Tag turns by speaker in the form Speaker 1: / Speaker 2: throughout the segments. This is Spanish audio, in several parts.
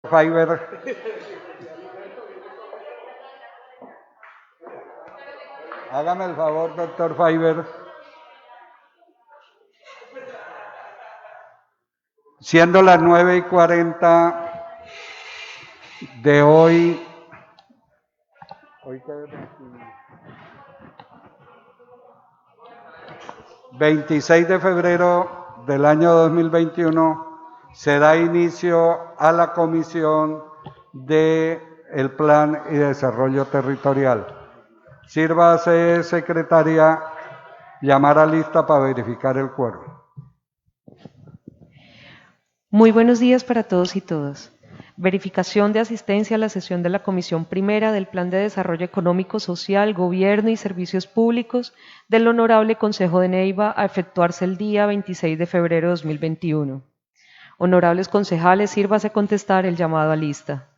Speaker 1: Fiverr. Hágame el favor, doctor Fiverr. Siendo las 9:40 de hoy que 26 de febrero del año 2021, se da inicio a la comisión del Plan y Desarrollo Territorial. Sírvase, secretaria, llamar a lista para verificar el quórum.
Speaker 2: Muy buenos días para todos y todas. Verificación de asistencia a la sesión de la Comisión Primera del Plan de Desarrollo Económico, Social, Gobierno y Servicios Públicos del Honorable Consejo de Neiva a efectuarse el día 26 de febrero de 2021. Honorables concejales, sírvase contestar el llamado a lista.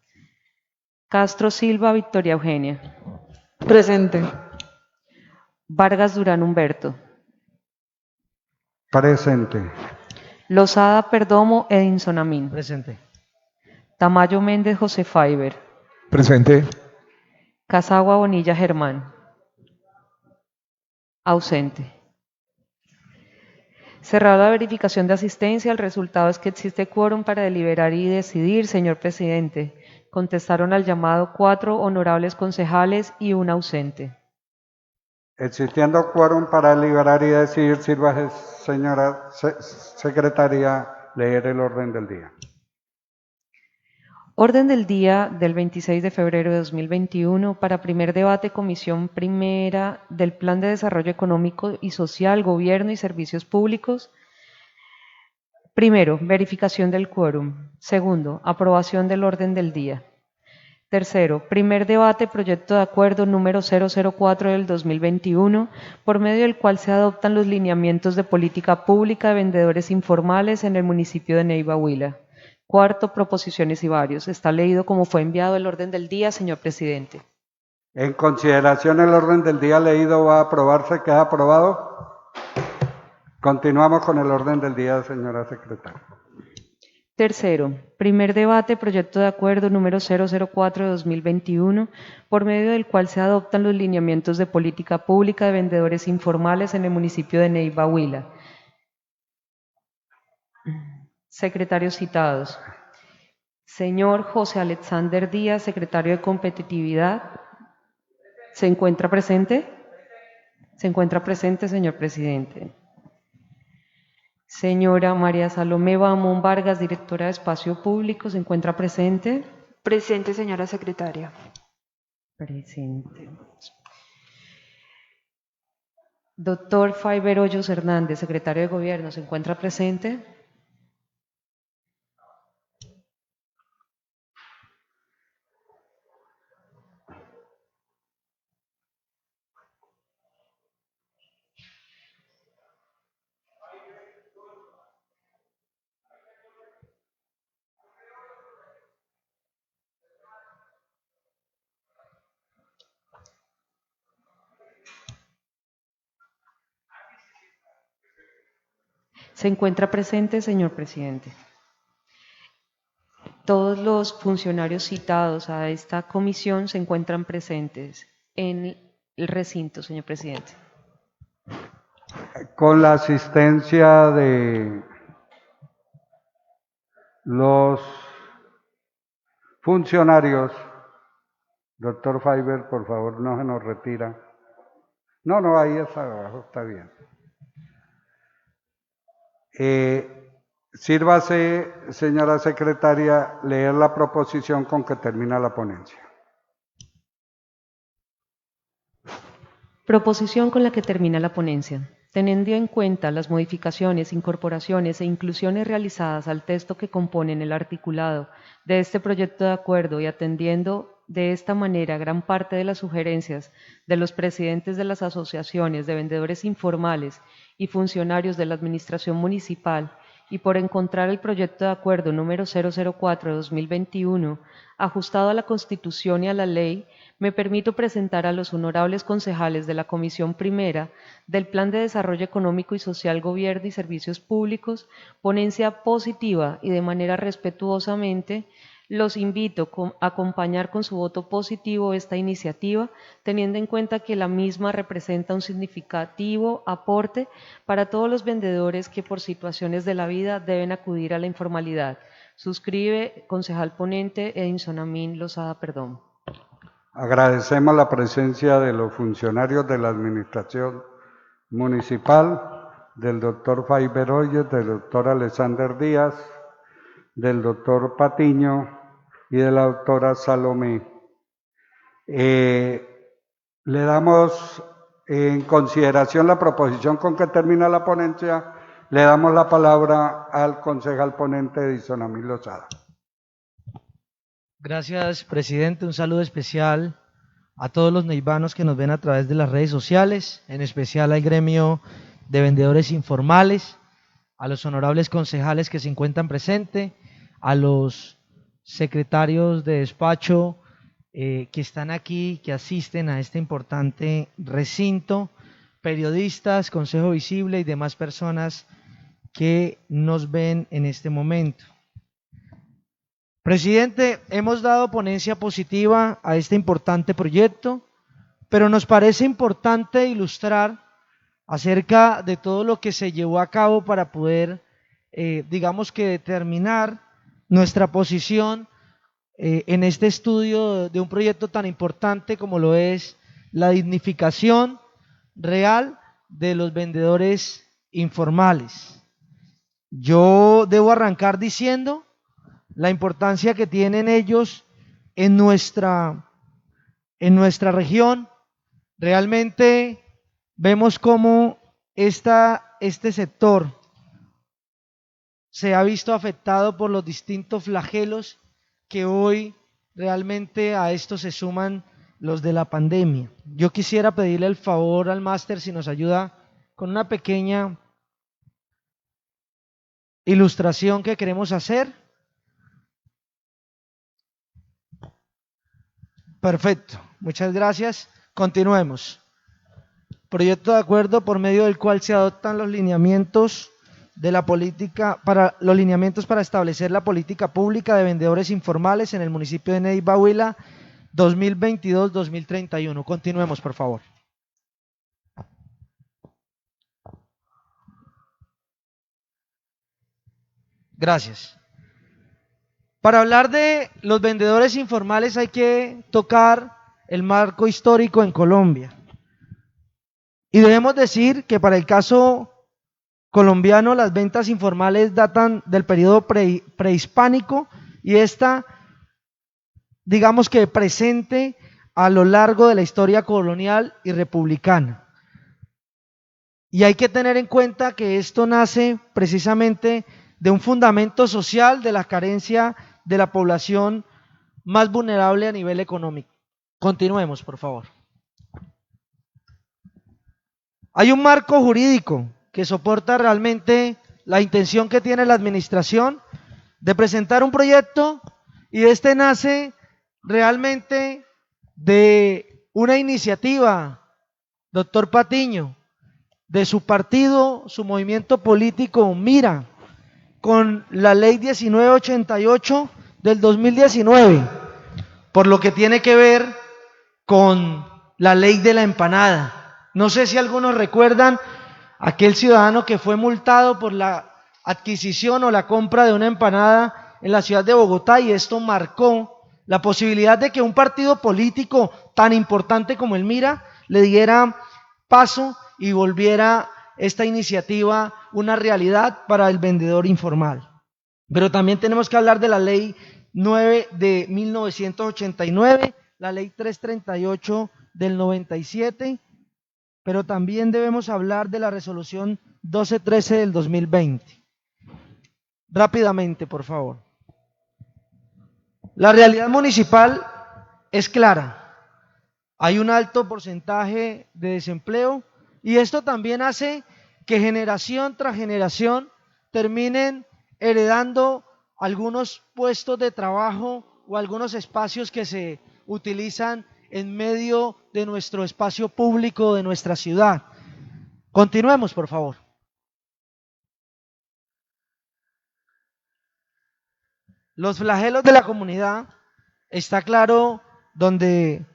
Speaker 2: Castro Silva Victoria Eugenia.
Speaker 3: Presente.
Speaker 2: Vargas Durán Humberto.
Speaker 1: Presente.
Speaker 2: Lozada Perdomo Edinson Amin.
Speaker 3: Presente.
Speaker 2: Tamayo Méndez José Fiverr.
Speaker 4: Presente.
Speaker 2: Casagua Bonilla Germán. Ausente. Cerrada la verificación de asistencia, el resultado es que existe quórum para deliberar y decidir, señor presidente. Contestaron al llamado 4 honorables concejales y un ausente.
Speaker 1: Existiendo quórum para deliberar y decidir, sirva, señora secretaria, leer el orden del día.
Speaker 2: Orden del día del 26 de febrero de 2021 para primer debate, Comisión Primera del Plan de Desarrollo Económico y Social, Gobierno y Servicios Públicos. Primero, verificación del quórum. Segundo, aprobación del orden del día. Tercero, primer debate, proyecto de acuerdo número 004 del 2021, por medio del cual se adoptan los lineamientos de política pública de vendedores informales en el municipio de Neiva Huila. Cuarto, proposiciones y varios. Está leído como fue enviado el orden del día, señor presidente.
Speaker 1: En consideración, el orden del día leído va a aprobarse. ¿Queda aprobado? Continuamos con el orden del día, señora secretaria.
Speaker 2: Tercero, primer debate, proyecto de acuerdo número 004 de 2021, por medio del cual se adoptan los lineamientos de política pública de vendedores informales en el municipio de Neiva Huila. Secretarios citados. Señor José Alexander Díaz, secretario de Competitividad. ¿Se encuentra presente? Se encuentra presente, señor presidente. Señora María Salomé Bamón Vargas, directora de Espacio Público, ¿se encuentra presente?
Speaker 3: Presente, señora secretaria.
Speaker 2: Presente. Doctor Fiverr Hoyos Hernández, secretario de Gobierno, ¿se encuentra presente? Se encuentra presente, señor presidente. Todos los funcionarios citados a esta comisión se encuentran presentes en el recinto, señor presidente.
Speaker 1: Con la asistencia de los funcionarios, doctor Fiverr, por favor, no se nos retira. No, ahí está abajo, está bien. Sírvase, señora secretaria, leer la proposición con que termina la ponencia.
Speaker 2: Proposición con la que termina la ponencia. Teniendo en cuenta las modificaciones, incorporaciones e inclusiones realizadas al texto que componen el articulado de este proyecto de acuerdo y atendiendo de esta manera gran parte de las sugerencias de los presidentes de las asociaciones de vendedores informales y funcionarios de la Administración Municipal, y por encontrar el proyecto de acuerdo número 004 de 2021 ajustado a la Constitución y a la ley, me permito presentar a los honorables concejales de la Comisión Primera del Plan de Desarrollo Económico y Social, Gobierno y Servicios Públicos, ponencia positiva y de manera respetuosamente Los invito a acompañar con su voto positivo esta iniciativa, teniendo en cuenta que la misma representa un significativo aporte para todos los vendedores que por situaciones de la vida deben acudir a la informalidad. Suscribe, concejal ponente Edinson Amin Lozada Perdón.
Speaker 1: Agradecemos la presencia de los funcionarios de la administración municipal, del doctor Faiber Hoyos, del doctor Alexander Díaz, del doctor Patiño y de la doctora Salomé. Le damos en consideración la proposición con que termina la ponencia. Le damos la palabra al concejal ponente Edinson Amin Lozada.
Speaker 4: Gracias, presidente. Un saludo especial a todos los neivanos que nos ven a través de las redes sociales, en especial al gremio de vendedores informales, a los honorables concejales que se encuentran presentes, a los secretarios de despacho que están aquí, que asisten a este importante recinto, periodistas, Consejo Visible y demás personas que nos ven en este momento. Presidente, hemos dado ponencia positiva a este importante proyecto, pero nos parece importante ilustrar acerca de todo lo que se llevó a cabo para poder, digamos que determinar nuestra posición en este estudio de un proyecto tan importante como lo es la dignificación real de los vendedores informales. Yo debo arrancar diciendo la importancia que tienen ellos en nuestra región. Realmente vemos cómo este sector se ha visto afectado por los distintos flagelos que hoy realmente a esto se suman los de la pandemia. Yo quisiera pedirle el favor al máster si nos ayuda con una pequeña ilustración que queremos hacer. Perfecto, muchas gracias. Continuemos. Proyecto de acuerdo por medio del cual se adoptan los lineamientos de la política para establecer la política pública de vendedores informales en el municipio de Neiva, Huila, 2022-2031. Continuemos, por favor. Gracias. Para hablar de los vendedores informales hay que tocar el marco histórico en Colombia. Y debemos decir que para el caso colombiano las ventas informales datan del periodo prehispánico y esta, digamos que presente a lo largo de la historia colonial y republicana. Y hay que tener en cuenta que esto nace precisamente de un fundamento social de la carencia de la población más vulnerable a nivel económico. Continuemos, por favor. Hay un marco jurídico que soporta realmente la intención que tiene la administración de presentar un proyecto y este nace realmente de una iniciativa, doctor Patiño, de su partido, su movimiento político Mira, con la ley 1988 del 2019, por lo que tiene que ver con la ley de la empanada. No sé si algunos recuerdan aquel ciudadano que fue multado por la adquisición o la compra de una empanada en la ciudad de Bogotá, y esto marcó la posibilidad de que un partido político tan importante como el Mira le diera paso y volviera esta iniciativa una realidad para el vendedor informal. Pero también tenemos que hablar de la ley 9 de 1989, la ley 338 del 97, pero también debemos hablar de la resolución 1213 del 2020. Rápidamente, por favor. La realidad municipal es clara. Hay un alto porcentaje de desempleo y esto también hace que generación tras generación terminen heredando algunos puestos de trabajo o algunos espacios que se utilizan en medio de nuestro espacio público de nuestra ciudad. Continuemos, por favor. Los flagelos de la comunidad, está claro, donde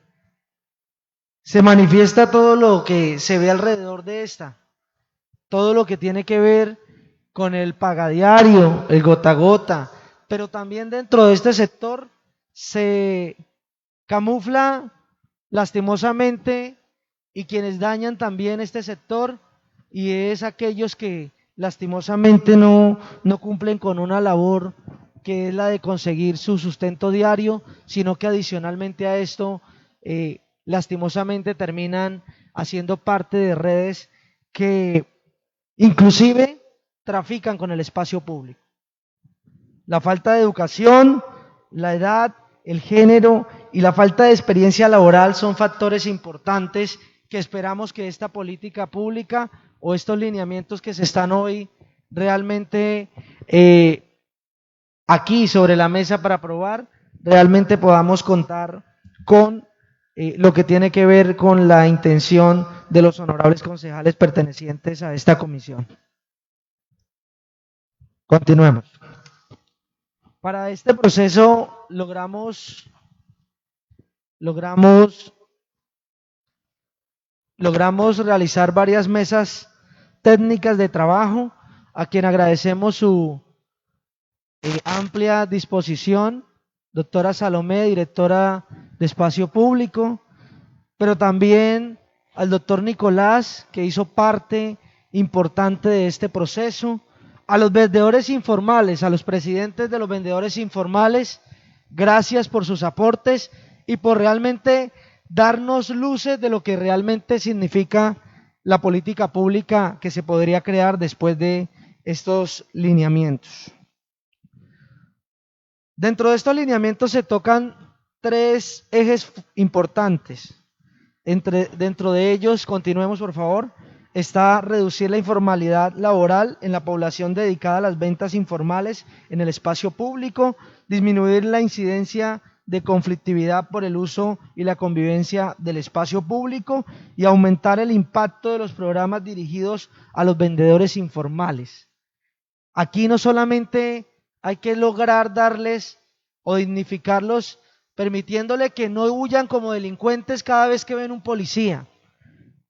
Speaker 4: se manifiesta todo lo que se ve alrededor de esta, todo lo que tiene que ver con el pagadiario, el gota a gota, pero también dentro de este sector se camufla lastimosamente y quienes dañan también este sector, y es aquellos que lastimosamente no cumplen con una labor que es la de conseguir su sustento diario, sino que adicionalmente a esto lastimosamente terminan haciendo parte de redes que inclusive trafican con el espacio público. La falta de educación, la edad, el género y la falta de experiencia laboral son factores importantes que esperamos que esta política pública o estos lineamientos que se están hoy realmente aquí sobre la mesa para aprobar, realmente podamos contar con lo que tiene que ver con la intención de los honorables concejales pertenecientes a esta comisión. Continuemos. Para este proceso logramos realizar varias mesas técnicas de trabajo, a quien agradecemos su amplia disposición, doctora Salomé, directora de Espacio Público, pero también al doctor Nicolás, que hizo parte importante de este proceso, a los vendedores informales, a los presidentes de los vendedores informales, gracias por sus aportes y por realmente darnos luces de lo que realmente significa la política pública que se podría crear después de estos lineamientos. Dentro de estos lineamientos se tocan tres ejes importantes. Dentro de ellos, continuemos por favor, está reducir la informalidad laboral en la población dedicada a las ventas informales en el espacio público, disminuir la incidencia de conflictividad por el uso y la convivencia del espacio público y aumentar el impacto de los programas dirigidos a los vendedores informales. Aquí no solamente hay que lograr darles o dignificarlos, permitiéndole que no huyan como delincuentes cada vez que ven un policía.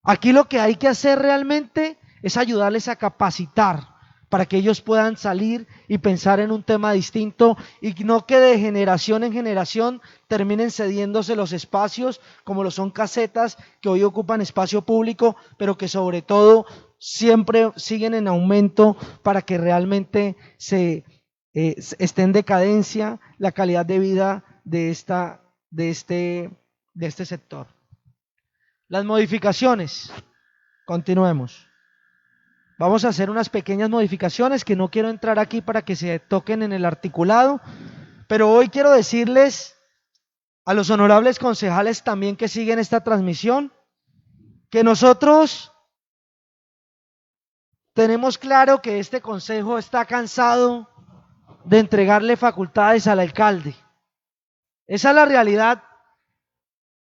Speaker 4: Aquí lo que hay que hacer realmente es ayudarles a capacitar para que ellos puedan salir y pensar en un tema distinto y no que de generación en generación terminen cediéndose los espacios como lo son casetas que hoy ocupan espacio público, pero que sobre todo siempre siguen en aumento para que realmente esté en decadencia la calidad de vida de este sector. Las modificaciones, continuemos. Vamos a hacer unas pequeñas modificaciones que no quiero entrar aquí para que se toquen en el articulado, pero hoy quiero decirles a los honorables concejales también que siguen esta transmisión, que nosotros tenemos claro que este consejo está cansado de entregarle facultades al alcalde. Esa es la realidad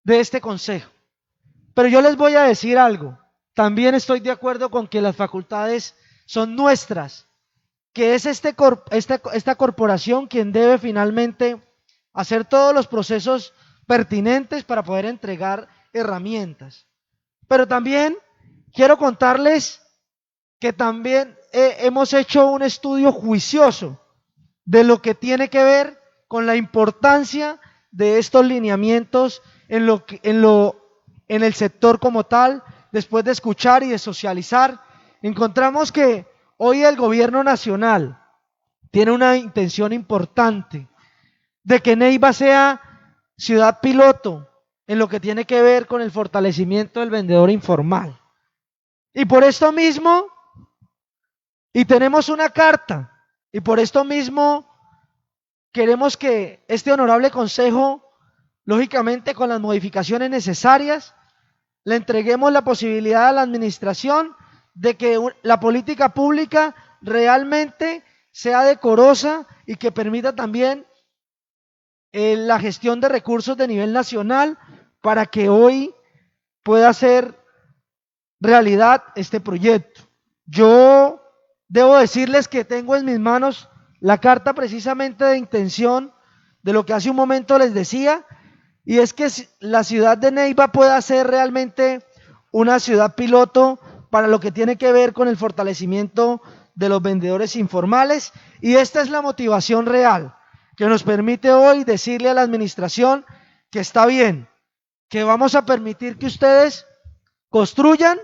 Speaker 4: de este consejo. Pero yo les voy a decir algo, también estoy de acuerdo con que las facultades son nuestras, que es esta corporación quien debe finalmente hacer todos los procesos pertinentes para poder entregar herramientas. Pero también quiero contarles que también hemos hecho un estudio juicioso de lo que tiene que ver con la importancia de estos lineamientos en el sector como tal. Después de escuchar y de socializar, encontramos que hoy el gobierno nacional tiene una intención importante de que Neiva sea ciudad piloto en lo que tiene que ver con el fortalecimiento del vendedor informal. Y por esto mismo, y tenemos una carta, y por esto mismo queremos que este honorable consejo, lógicamente con las modificaciones necesarias, le entreguemos la posibilidad a la administración de que la política pública realmente sea decorosa y que permita también la gestión de recursos de nivel nacional para que hoy pueda ser realidad este proyecto. Yo debo decirles que tengo en mis manos la carta precisamente de intención de lo que hace un momento les decía, y es que la ciudad de Neiva pueda ser realmente una ciudad piloto para lo que tiene que ver con el fortalecimiento de los vendedores informales, y esta es la motivación real que nos permite hoy decirle a la administración que está bien, que vamos a permitir que ustedes construyan,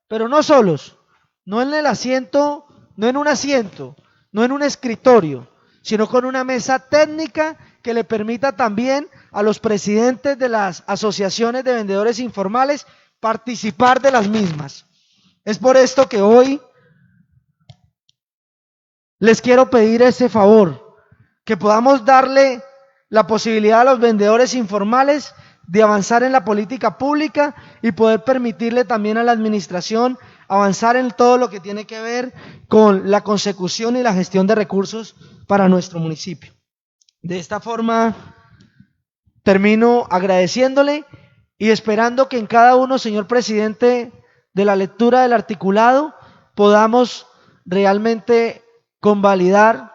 Speaker 4: pero no solos, no en el asiento, no en un asiento, no en un escritorio, sino con una mesa técnica que le permita también a los presidentes de las asociaciones de vendedores informales participar de las mismas. Es por esto que hoy les quiero pedir ese favor, que podamos darle la posibilidad a los vendedores informales de avanzar en la política pública y poder permitirle también a la administración avanzar en todo lo que tiene que ver con la consecución y la gestión de recursos para nuestro municipio. De esta forma, termino agradeciéndole y esperando que en cada uno, señor presidente, de la lectura del articulado, podamos realmente convalidar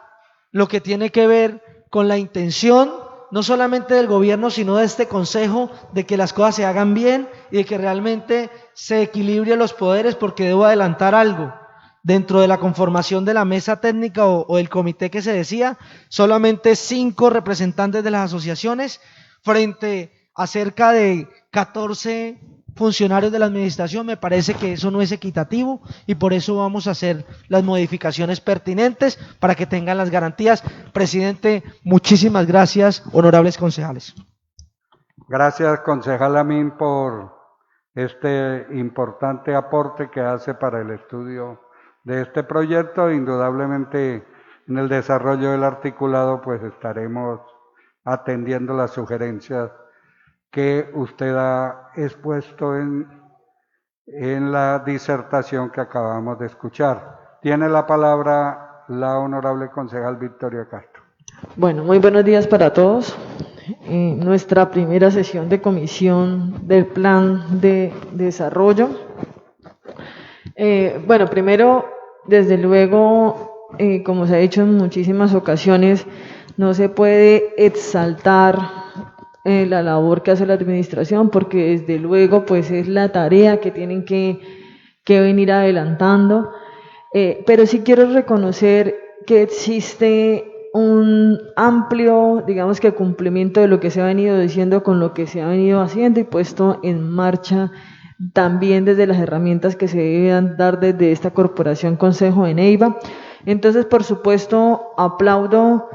Speaker 4: lo que tiene que ver con la intención, no solamente del gobierno, sino de este consejo, de que las cosas se hagan bien y de que realmente se equilibren los poderes, porque debo adelantar algo. Dentro de la conformación de la mesa técnica o el comité que se decía, solamente 5 representantes de las asociaciones frente a cerca de 14 funcionarios de la administración. Me parece que eso no es equitativo y por eso vamos a hacer las modificaciones pertinentes para que tengan las garantías. Presidente, muchísimas gracias, honorables concejales.
Speaker 1: Gracias, concejal Amin, por este importante aporte que hace para el estudio de este proyecto. Indudablemente, en el desarrollo del articulado, pues estaremos atendiendo las sugerencias que usted ha expuesto en la disertación que acabamos de escuchar. Tiene la palabra la honorable concejal Victoria Castro.
Speaker 3: Bueno, muy buenos días para todos. Nuestra primera sesión de comisión del plan de desarrollo. Bueno, primero, desde luego, como se ha dicho en muchísimas ocasiones, no se puede exaltar la labor que hace la administración, porque desde luego pues es la tarea que tienen que venir adelantando, pero sí quiero reconocer que existe un amplio, digamos que cumplimiento de lo que se ha venido diciendo con lo que se ha venido haciendo y puesto en marcha también desde las herramientas que se deben dar desde esta corporación Consejo de Neiva. Entonces, por supuesto, aplaudo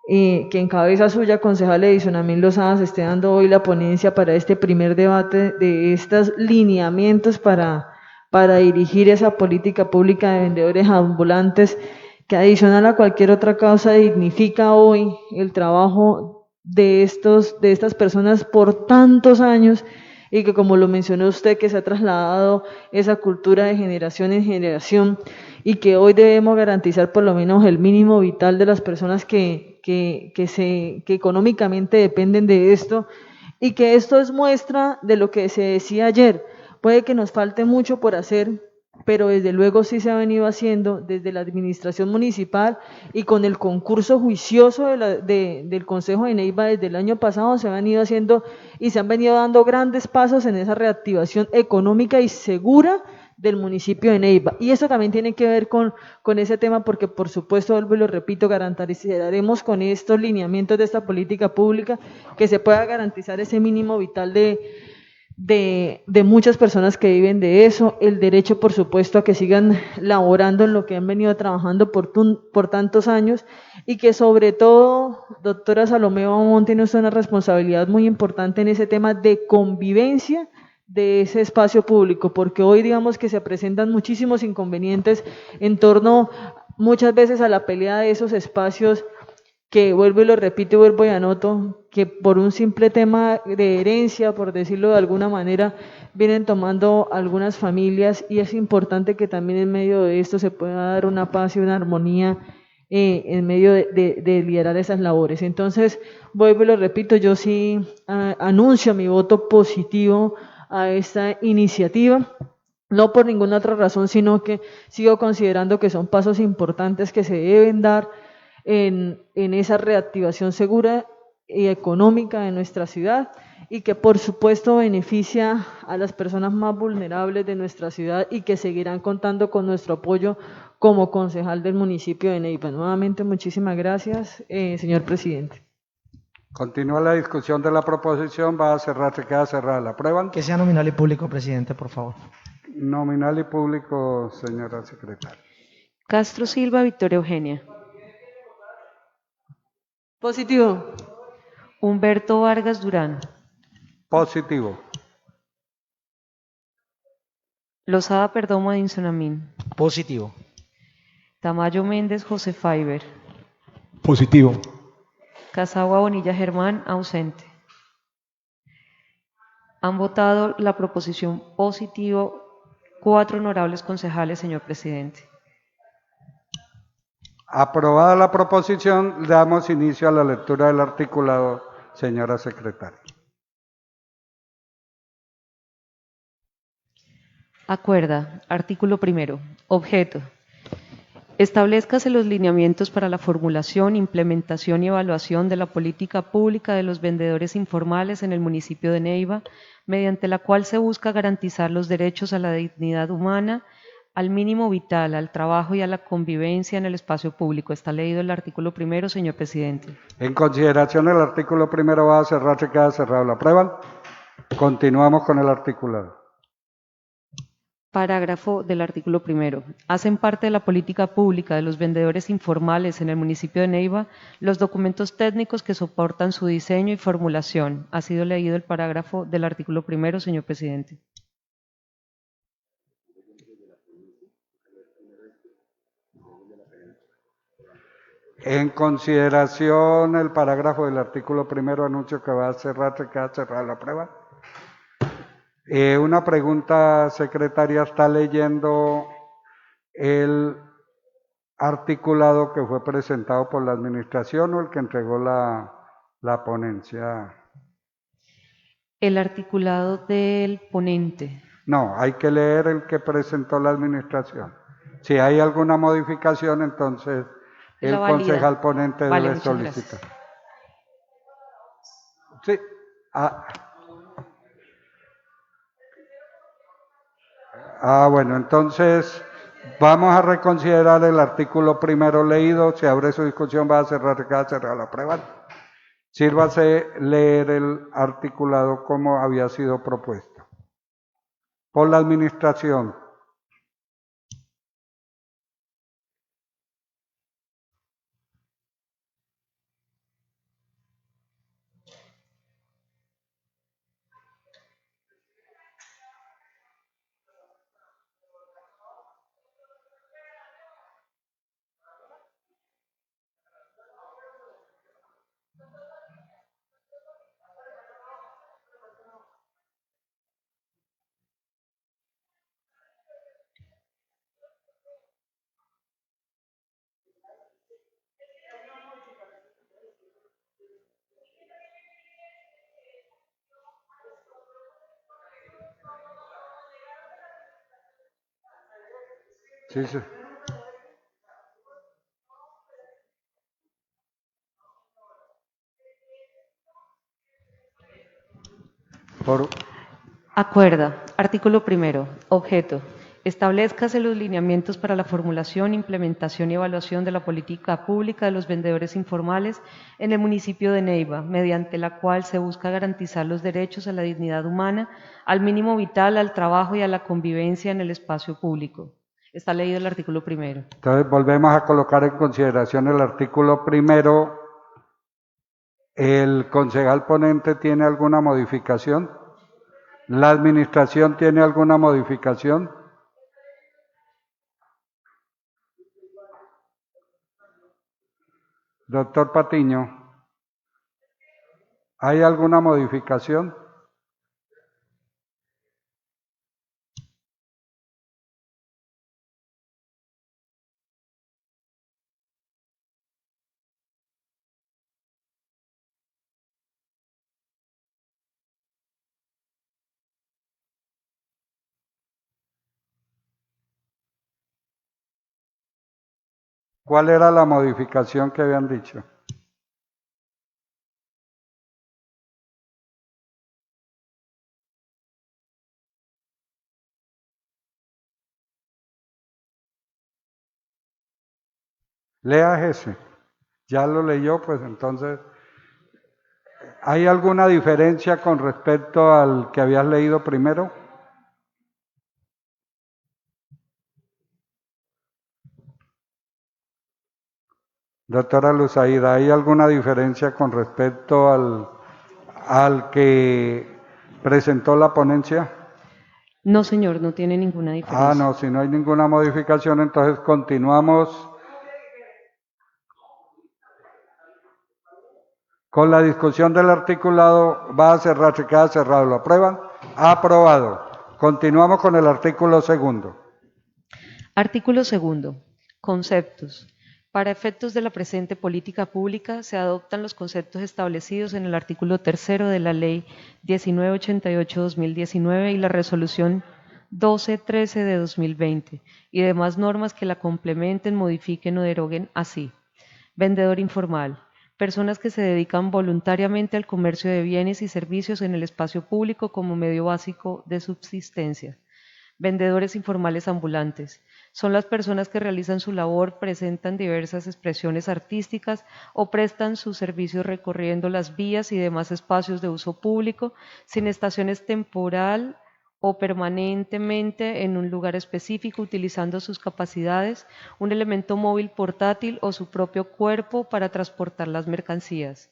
Speaker 3: que en cabeza suya, concejal Edison Amin Lozada, se esté dando hoy la ponencia para este primer debate de estos lineamientos para dirigir esa política pública de vendedores ambulantes, que adicional a cualquier otra causa dignifica hoy el trabajo de estas personas por tantos años, y que, como lo mencionó usted, que se ha trasladado esa cultura de generación en generación, y que hoy debemos garantizar por lo menos el mínimo vital de las personas que económicamente dependen de esto, y que esto es muestra de lo que se decía ayer. Puede que nos falte mucho por hacer, pero desde luego sí se ha venido haciendo desde la administración municipal y con el concurso juicioso del Consejo de Neiva desde el año pasado. Se han venido haciendo y se han venido dando grandes pasos en esa reactivación económica y segura del municipio de Neiva, y eso también tiene que ver con ese tema, porque por supuesto, vuelvo y lo repito, garantizaremos con estos lineamientos de esta política pública que se pueda garantizar ese mínimo vital de muchas personas que viven de eso, el derecho por supuesto a que sigan laborando en lo que han venido trabajando por tantos años, y que sobre todo, doctora Salomé Bamón, tiene usted una responsabilidad muy importante en ese tema de convivencia de ese espacio público, porque hoy digamos que se presentan muchísimos inconvenientes en torno muchas veces a la pelea de esos espacios, que vuelvo y lo repito y vuelvo y anoto, que por un simple tema de herencia, por decirlo de alguna manera, vienen tomando algunas familias, y es importante que también en medio de esto se pueda dar una paz y una armonía en medio de liderar esas labores. Entonces, vuelvo y lo repito, yo sí anuncio mi voto positivo a esta iniciativa, no por ninguna otra razón, sino que sigo considerando que son pasos importantes que se deben dar en esa reactivación segura y económica de nuestra ciudad y que por supuesto beneficia a las personas más vulnerables de nuestra ciudad y que seguirán contando con nuestro apoyo como concejal del municipio de Neiva. Nuevamente, muchísimas gracias, señor presidente.
Speaker 1: Continúa la discusión de la proposición. Va a cerrar, se queda cerrada. ¿La aprueban?
Speaker 4: Que sea nominal y público, presidente, por favor.
Speaker 1: Nominal y público, señora secretaria.
Speaker 2: Castro Silva, Victoria Eugenia.
Speaker 3: Positivo.
Speaker 2: Humberto Vargas Durán.
Speaker 1: Positivo.
Speaker 2: Lozada Perdomo Edinson Amin.
Speaker 4: Positivo.
Speaker 2: Tamayo Méndez José Faiber.
Speaker 5: Positivo.
Speaker 2: Casagua Bonilla Germán, ausente. Han votado la proposición positivo 4 honorables concejales, señor presidente.
Speaker 1: Aprobada la proposición, damos inicio a la lectura del articulado, señora secretaria.
Speaker 2: Acuerda. Artículo 1. Objeto. Establezcase los lineamientos para la formulación, implementación y evaluación de la política pública de los vendedores informales en el municipio de Neiva, mediante la cual se busca garantizar los derechos a la dignidad humana, al mínimo vital, al trabajo y a la convivencia en el espacio público. Está leído el artículo 1, señor presidente.
Speaker 1: En consideración del artículo 1 va a cerrar, se queda cerrado. ¿La aprueban? Continuamos con el articulado.
Speaker 2: Parágrafo del artículo 1. Hacen parte de la política pública de los vendedores informales en el municipio de Neiva los documentos técnicos que soportan su diseño y formulación. Ha sido leído el parágrafo del artículo 1, señor presidente.
Speaker 1: En consideración el parágrafo del artículo 1, anuncio que va a cerrar, se queda cerrada. ¿La aprueba? Una pregunta, secretaria, ¿está leyendo el articulado que fue presentado por la administración o el que entregó la ponencia?
Speaker 2: El articulado del ponente.
Speaker 1: No, hay que leer el que presentó la administración. Si hay alguna modificación, entonces el concejal ponente debe solicitar. Sí. Bueno, entonces vamos a reconsiderar el artículo 1 leído. Se abre su discusión, va a cerrar, queda cerrada. ¿La aprueban? Sírvase leer el articulado como había sido propuesto por la administración. Sí, sí.
Speaker 2: Acuerda. Artículo 1. Objeto. Establezcase los lineamientos para la formulación, implementación y evaluación de la política pública de los vendedores informales en el municipio de Neiva, mediante la cual se busca garantizar los derechos a la dignidad humana, al mínimo vital, al trabajo y a la convivencia en el espacio público. Está leído el artículo 1.
Speaker 1: Entonces volvemos a colocar en consideración el artículo 1. ¿El concejal ponente tiene alguna modificación? ¿La administración tiene alguna modificación? Doctor Patiño, ¿hay alguna modificación? ¿Cuál era la modificación que habían dicho? Lea ese. Ya lo leyó, pues entonces, ¿hay alguna diferencia con respecto al que habías leído primero? Doctora Luzaida, ¿hay alguna diferencia con respecto al que presentó la ponencia?
Speaker 2: No, señor, no tiene ninguna diferencia.
Speaker 1: Ah, no, si no hay ninguna modificación, entonces continuamos con la discusión del articulado. Va a cerrarse, queda cerrado. ¿Lo aprueban? Aprobado. Continuamos con el artículo segundo.
Speaker 2: Artículo segundo. Conceptos. Para efectos de la presente política pública se adoptan los conceptos establecidos en el artículo tercero de la Ley 1988-2019 y la Resolución 1213 de 2020 y demás normas que la complementen, modifiquen o deroguen así. Vendedor informal. Personas que se dedican voluntariamente al comercio de bienes y servicios en el espacio público como medio básico de subsistencia. Vendedores informales ambulantes. Son las personas que realizan su labor, presentan diversas expresiones artísticas o prestan sus servicios recorriendo las vías y demás espacios de uso público sin estaciones temporal o permanentemente en un lugar específico utilizando sus capacidades, un elemento móvil portátil o su propio cuerpo para transportar las mercancías.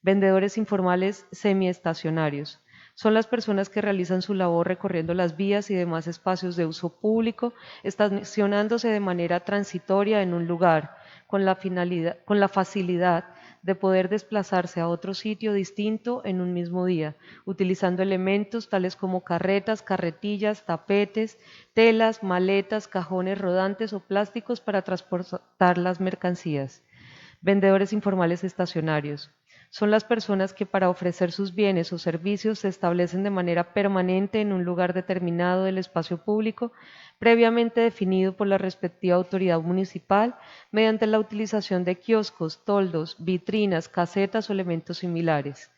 Speaker 2: Vendedores informales semiestacionarios. Son las personas que realizan su labor recorriendo las vías y demás espacios de uso público, estacionándose de manera transitoria en un lugar, con la facilidad de poder desplazarse a otro sitio distinto en un mismo día, utilizando elementos tales como carretas, carretillas, tapetes, telas, maletas, cajones rodantes o plásticos para transportar las mercancías. Vendedores informales estacionarios. Son las personas que para ofrecer sus bienes o servicios se establecen de manera permanente en un lugar determinado del espacio público, previamente definido por la respectiva autoridad municipal, mediante la utilización de kioscos, toldos, vitrinas, casetas o elementos similares.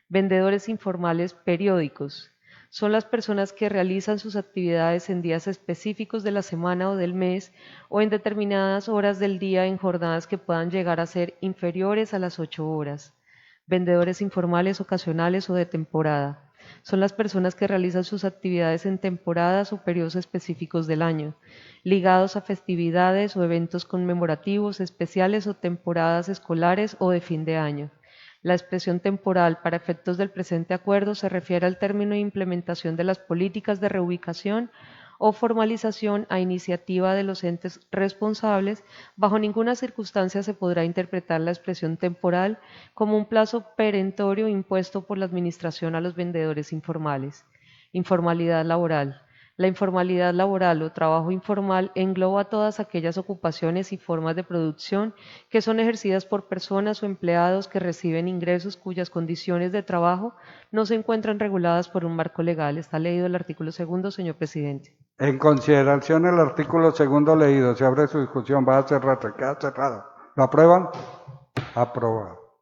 Speaker 2: Vendedores informales periódicos. Son las personas que realizan sus actividades en días específicos de la semana o del mes o en determinadas horas del día en jornadas que puedan llegar a ser inferiores a las 8 horas. Vendedores informales ocasionales o de temporada. Son las personas que realizan sus actividades en temporadas o periodos específicos del año, ligados a festividades o eventos conmemorativos especiales o temporadas escolares o de fin de año. La expresión temporal para efectos del presente acuerdo se refiere al término de implementación de las políticas de reubicación o formalización a iniciativa de los entes responsables. Bajo ninguna circunstancia se podrá interpretar la expresión temporal como un plazo perentorio impuesto por la Administración a los vendedores informales. Informalidad laboral. La informalidad laboral o trabajo informal engloba todas aquellas ocupaciones y formas de producción que son ejercidas por personas o empleados que reciben ingresos cuyas condiciones de trabajo no se encuentran reguladas por un marco legal. Está leído el artículo segundo, señor presidente.
Speaker 1: En consideración el artículo segundo leído, se abre su discusión, va a cerrarse, queda cerrado. ¿Lo aprueban? Aprobado.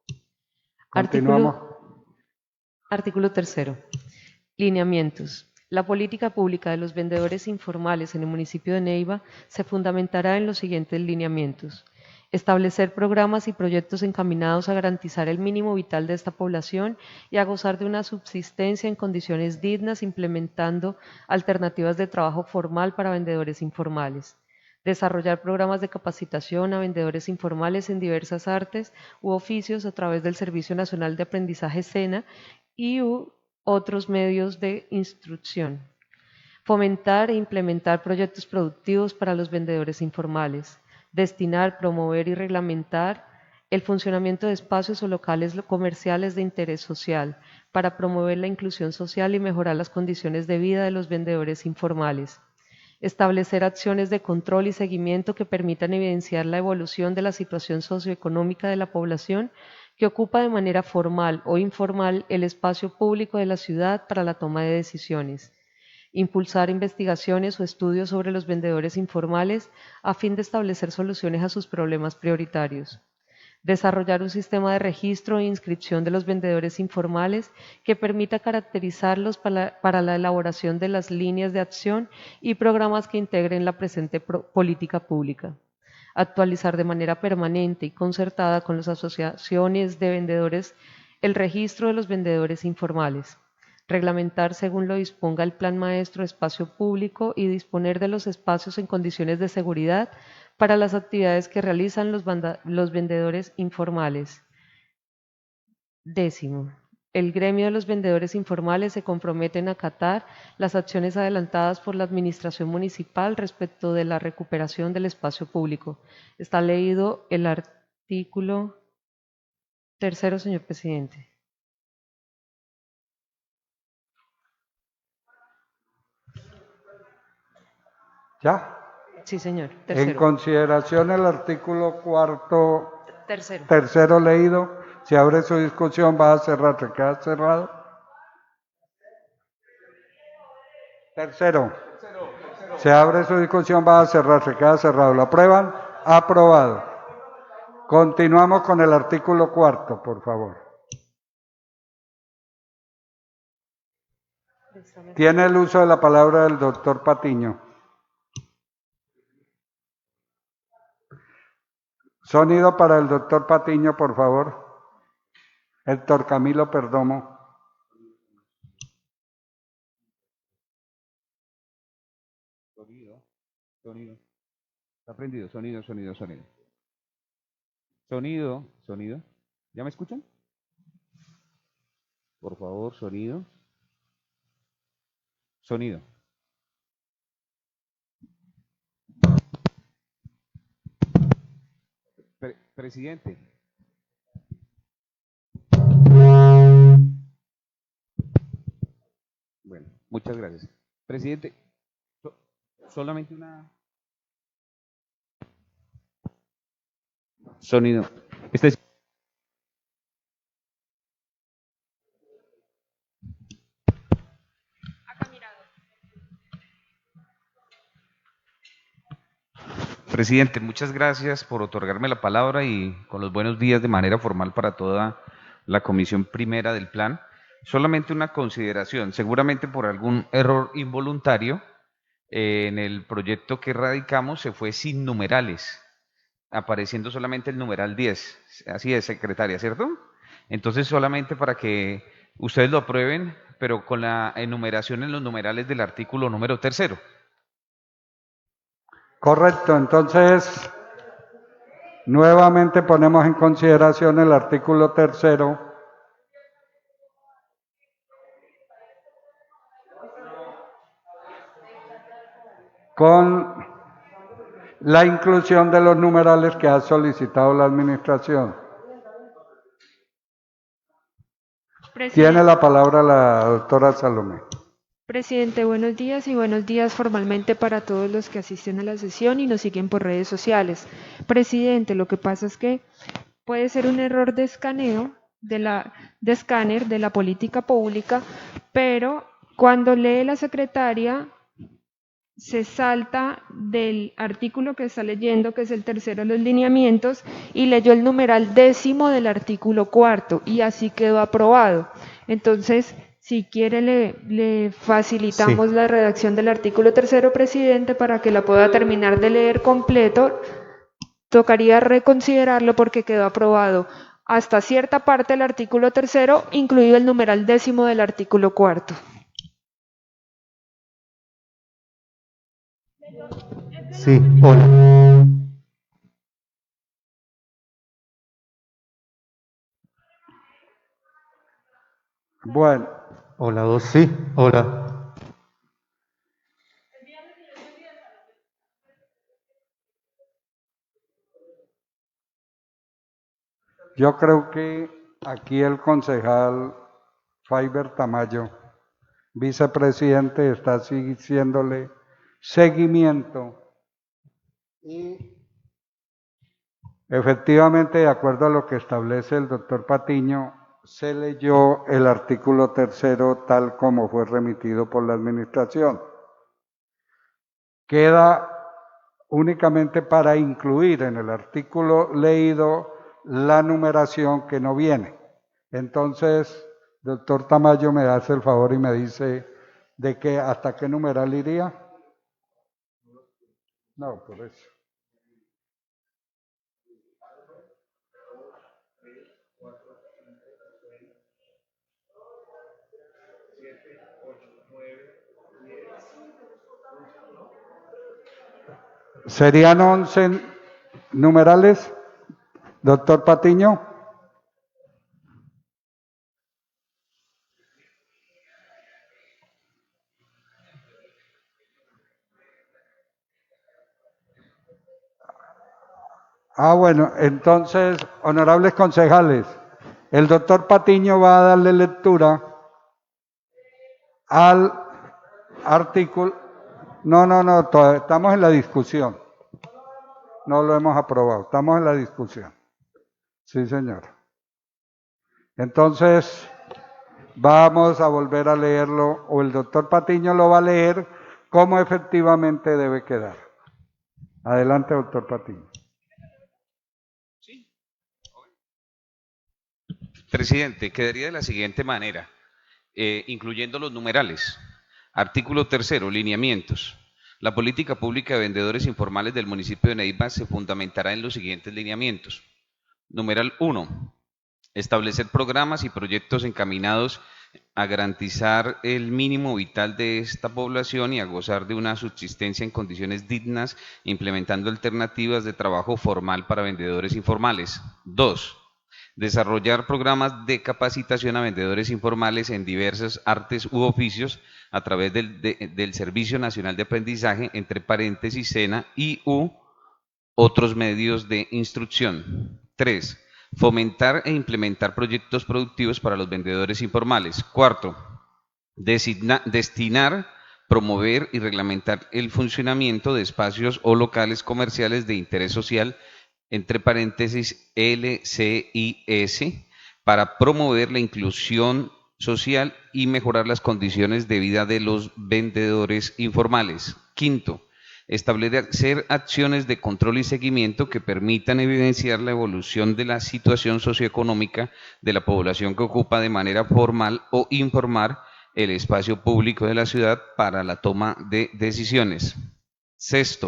Speaker 1: Continuamos.
Speaker 2: Artículo tercero. Lineamientos. La política pública de los vendedores informales en el municipio de Neiva se fundamentará en los siguientes lineamientos. Establecer programas y proyectos encaminados a garantizar el mínimo vital de esta población y a gozar de una subsistencia en condiciones dignas, implementando alternativas de trabajo formal para vendedores informales. Desarrollar programas de capacitación a vendedores informales en diversas artes u oficios a través del Servicio Nacional de Aprendizaje SENA y otros medios de instrucción. Fomentar e implementar proyectos productivos para los vendedores informales. Destinar, promover y reglamentar el funcionamiento de espacios o locales comerciales de interés social para promover la inclusión social y mejorar las condiciones de vida de los vendedores informales. Establecer acciones de control y seguimiento que permitan evidenciar la evolución de la situación socioeconómica de la población que ocupa de manera formal o informal el espacio público de la ciudad para la toma de decisiones. impulsar investigaciones o estudios sobre los vendedores informales a fin de establecer soluciones a sus problemas prioritarios. Desarrollar un sistema de registro e inscripción de los vendedores informales que permita caracterizarlos para la elaboración de las líneas de acción y programas que integren la presente política pública. Actualizar de manera permanente y concertada con las asociaciones de vendedores el registro de los vendedores informales. Reglamentar según lo disponga el Plan Maestro de Espacio Público y disponer de los espacios en condiciones de seguridad para las actividades que realizan los vendedores informales. 10. El gremio de los vendedores informales se compromete en acatar las acciones adelantadas por la Administración Municipal respecto de la recuperación del espacio público. Está leído el artículo 3, señor presidente.
Speaker 1: ¿Ya?
Speaker 2: Sí, señor.
Speaker 1: En consideración el artículo 4,
Speaker 2: Tercero.
Speaker 1: leído, se abre su discusión, va a cerrar, ¿se queda cerrado? Tercero. Se abre su discusión, va a cerrar, se queda cerrado. ¿Lo aprueban? Aprobado. Continuamos con el artículo 4, por favor. Tiene el uso de la palabra el doctor Patiño. Sonido para el doctor Patiño, por favor. Héctor Camilo Perdomo.
Speaker 6: Sonido. Está prendido. Sonido. Sonido. ¿Ya me escuchan? Por favor, sonido. Sonido. Presidente. Bueno, muchas gracias. Presidente, solamente una... Sonido. Presidente, muchas gracias por otorgarme la palabra y con los buenos días de manera formal para toda la comisión primera del plan. Solamente una consideración, seguramente por algún error involuntario, en el proyecto que radicamos se fue sin numerales, apareciendo solamente el numeral 10. Así es, secretaria, ¿cierto? Entonces, solamente para que ustedes lo aprueben, pero con la enumeración en los numerales del artículo número 3.
Speaker 1: Correcto, entonces nuevamente ponemos en consideración el artículo 3 con la inclusión de los numerales que ha solicitado la administración. Tiene la palabra la doctora Salomé.
Speaker 7: Presidente, buenos días y buenos días formalmente para todos los que asisten a la sesión y nos siguen por redes sociales. Presidente, lo que pasa es que puede ser un error de escaneo, de escáner de la política pública, pero cuando lee la secretaria se salta del artículo que está leyendo, que es el 3 de los lineamientos, y leyó el numeral 10 del artículo 4 y así quedó aprobado. Entonces, si quiere, le facilitamos la redacción del artículo 3, presidente, para que la pueda terminar de leer completo. Tocaría reconsiderarlo porque quedó aprobado hasta cierta parte del artículo 3, incluido el numeral 10 del artículo 4.
Speaker 5: Sí, hola.
Speaker 1: Bueno.
Speaker 5: Hola, dos, sí, hola.
Speaker 1: Yo creo que aquí el concejal Faiber Tamayo, vicepresidente, está haciéndole seguimiento y efectivamente, de acuerdo a lo que establece el doctor Patiño, se leyó el artículo 3º tal como fue remitido por la administración. Queda únicamente para incluir en el artículo leído la numeración que no viene. Entonces, doctor Tamayo, me hace el favor y me dice de que hasta qué numeral iría. No, por eso. ¿Serían 11 numerales, doctor Patiño? Bueno, entonces, honorables concejales, el doctor Patiño va a darle lectura al artículo. No, todavía estamos en la discusión. No lo hemos aprobado, estamos en la discusión. Sí, señor. Entonces, vamos a volver a leerlo, o el doctor Patiño lo va a leer como efectivamente debe quedar. Adelante, doctor Patiño.
Speaker 6: Presidente, quedaría de la siguiente manera, incluyendo los numerales. Artículo 3º, lineamientos. La política pública de vendedores informales del municipio de Neiva se fundamentará en los siguientes lineamientos. Numeral 1. Establecer programas y proyectos encaminados a garantizar el mínimo vital de esta población y a gozar de una subsistencia en condiciones dignas, implementando alternativas de trabajo formal para vendedores informales. 2. Desarrollar programas de capacitación a vendedores informales en diversas artes u oficios a través del Servicio Nacional de Aprendizaje, entre paréntesis, SENA y otros medios de instrucción. 3. Fomentar e implementar proyectos productivos para los vendedores informales. 4. Destinar, promover y reglamentar el funcionamiento de espacios o locales comerciales de interés social, entre paréntesis LCIS, para promover la inclusión social y mejorar las condiciones de vida de los vendedores informales. 5. Establecer acciones de control y seguimiento que permitan evidenciar la evolución de la situación socioeconómica de la población que ocupa de manera formal o informal el espacio público de la ciudad para la toma de decisiones. 6.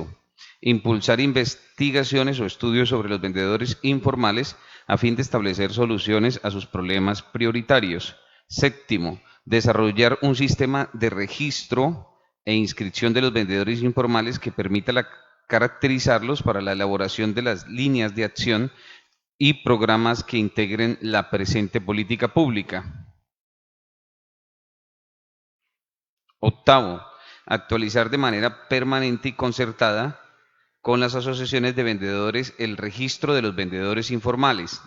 Speaker 6: Impulsar investigaciones o estudios sobre los vendedores informales a fin de establecer soluciones a sus problemas prioritarios. 7. Desarrollar un sistema de registro e inscripción de los vendedores informales que permita caracterizarlos para la elaboración de las líneas de acción y programas que integren la presente política pública. 8. Actualizar de manera permanente y concertada con las asociaciones de vendedores el registro de los vendedores informales.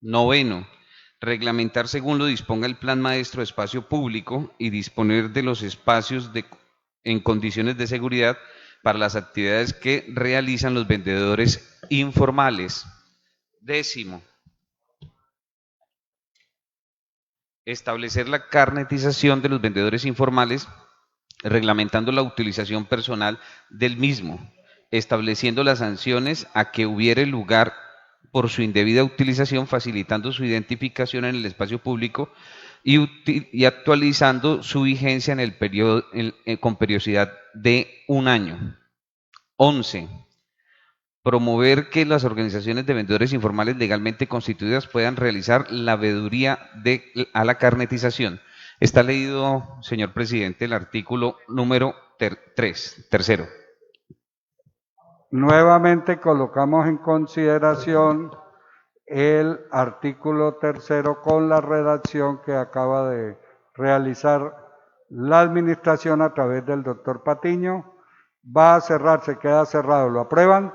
Speaker 6: 9. Reglamentar según lo disponga el Plan Maestro de Espacio Público y disponer de los espacios en condiciones de seguridad para las actividades que realizan los vendedores informales. 10. Establecer la carnetización de los vendedores informales, reglamentando la utilización personal del mismo, estableciendo las sanciones a que hubiere lugar por su indebida utilización, facilitando su identificación en el espacio público y actualizando su vigencia en el periodo, con periodicidad de 1 año. 11. Promover que las organizaciones de vendedores informales legalmente constituidas puedan realizar la veeduría a la carnetización. Está leído, señor presidente, el artículo número 3º.
Speaker 1: Nuevamente colocamos en consideración el artículo 3º con la redacción que acaba de realizar la administración a través del doctor Patiño. Va a cerrarse, queda cerrado. ¿Lo aprueban?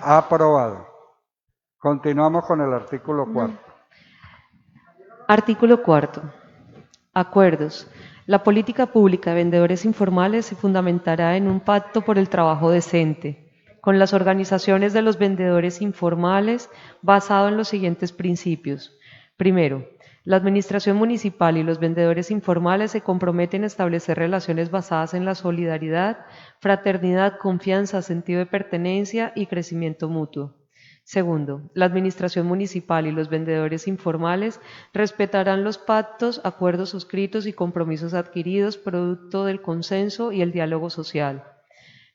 Speaker 1: Aprobado. Continuamos con el artículo 4.
Speaker 2: Artículo 4. Acuerdos. La política pública de vendedores informales se fundamentará en un pacto por el trabajo decente con las organizaciones de los vendedores informales basado en los siguientes principios. Primero, La administración municipal y los vendedores informales se comprometen a establecer relaciones basadas en la solidaridad, fraternidad, confianza, sentido de pertenencia y crecimiento mutuo. Segundo, la administración municipal y los vendedores informales respetarán los pactos, acuerdos suscritos y compromisos adquiridos producto del consenso y el diálogo social.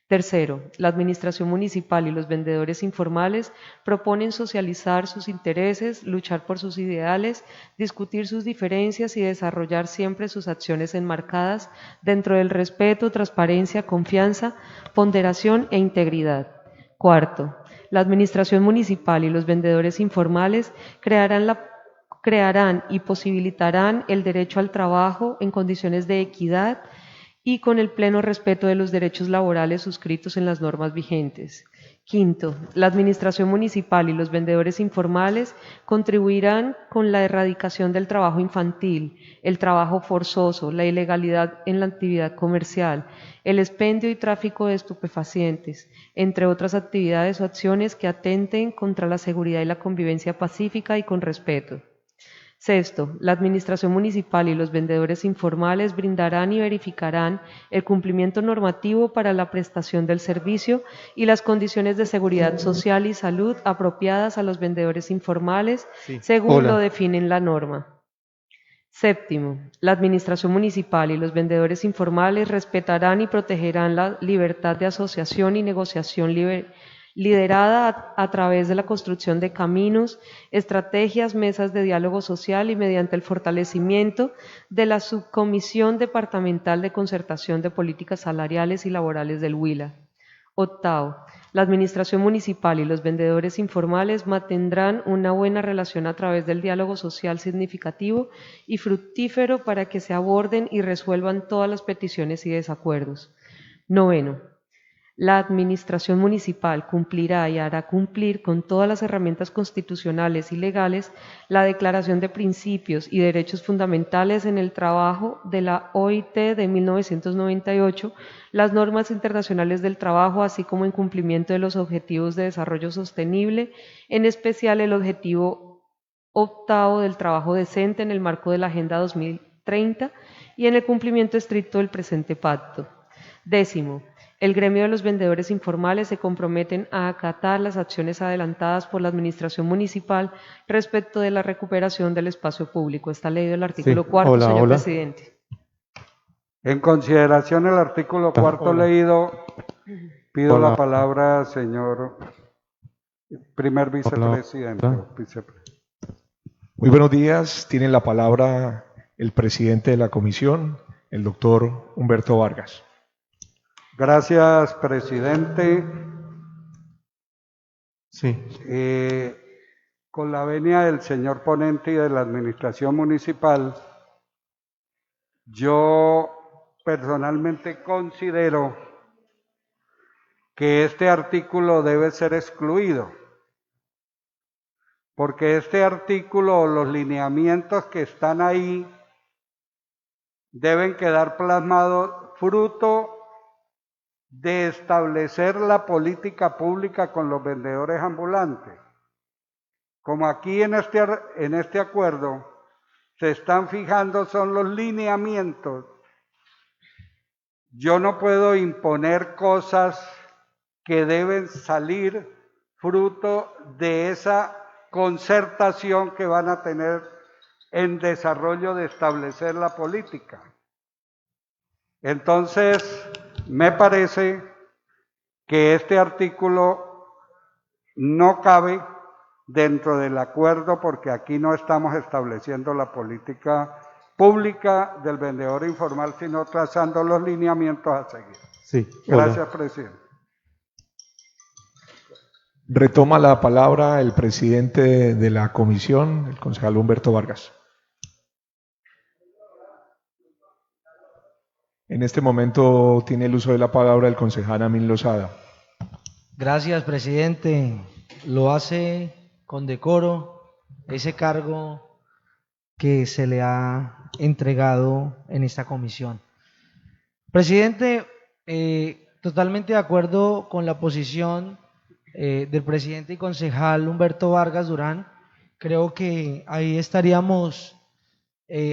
Speaker 2: Tercero, la administración municipal y los vendedores informales proponen socializar sus intereses, luchar por sus ideales, discutir sus diferencias y desarrollar siempre sus acciones enmarcadas dentro del respeto, transparencia, confianza, ponderación e integridad. Cuarto, la administración municipal y los vendedores informales crearán y posibilitarán el derecho al trabajo en condiciones de equidad y con el pleno respeto de los derechos laborales suscritos en las normas vigentes. Quinto, la administración municipal y los vendedores informales contribuirán con la erradicación del trabajo infantil, el trabajo forzoso, la ilegalidad en la actividad comercial, el expendio y tráfico de estupefacientes, entre otras actividades o acciones que atenten contra la seguridad y la convivencia pacífica y con respeto. Sexto, la administración municipal y los vendedores informales brindarán y verificarán el cumplimiento normativo para la prestación del servicio y las condiciones de seguridad social y salud apropiadas a los vendedores informales, según lo define la norma. Séptimo, la administración municipal y los vendedores informales respetarán y protegerán la libertad de asociación y negociación liderada a través de la construcción de caminos, estrategias, mesas de diálogo social y mediante el fortalecimiento de la Subcomisión Departamental de Concertación de Políticas Salariales y Laborales del Huila. Octavo, la administración municipal y los vendedores informales mantendrán una buena relación a través del diálogo social significativo y fructífero para que se aborden y resuelvan todas las peticiones y desacuerdos. Noveno, la administración municipal cumplirá y hará cumplir con todas las herramientas constitucionales y legales la Declaración de Principios y Derechos Fundamentales en el trabajo de la OIT de 1998, las normas internacionales del trabajo, así como en cumplimiento de los Objetivos de Desarrollo Sostenible, en especial el Objetivo 8 del trabajo decente en el marco de la Agenda 2030 y en el cumplimiento estricto del presente pacto. Décimo, el gremio de los vendedores informales se comprometen a acatar las acciones adelantadas por la administración municipal respecto de la recuperación del espacio público. Está leído el artículo 4, señor presidente.
Speaker 1: En consideración del artículo 4 leído, pido la palabra, señor primer vicepresidente.
Speaker 8: Muy buenos días. Tiene la palabra el presidente de la comisión, el doctor Humberto Vargas.
Speaker 1: Gracias, presidente.
Speaker 5: Sí.
Speaker 1: Con la venia del señor ponente y de la administración municipal, yo personalmente considero que este artículo debe ser excluido, porque este artículo, los lineamientos que están ahí, deben quedar plasmados fruto de establecer la política pública con los vendedores ambulantes. Como aquí en este acuerdo se están fijando son los lineamientos, yo no puedo imponer cosas que deben salir fruto de esa concertación que van a tener en desarrollo de establecer la política. Entonces, me parece que este artículo no cabe dentro del acuerdo porque aquí no estamos estableciendo la política pública del vendedor informal, sino trazando los lineamientos a seguir.
Speaker 5: Sí.
Speaker 1: Gracias, presidente.
Speaker 8: Retoma la palabra el presidente de la comisión, el concejal Humberto Vargas. En este momento tiene el uso de la palabra el concejal Amín Lozada.
Speaker 4: Gracias, presidente. Lo hace con decoro ese cargo que se le ha entregado en esta comisión. Presidente, totalmente de acuerdo con la posición del presidente y concejal Humberto Vargas Durán. Creo que ahí estaríamos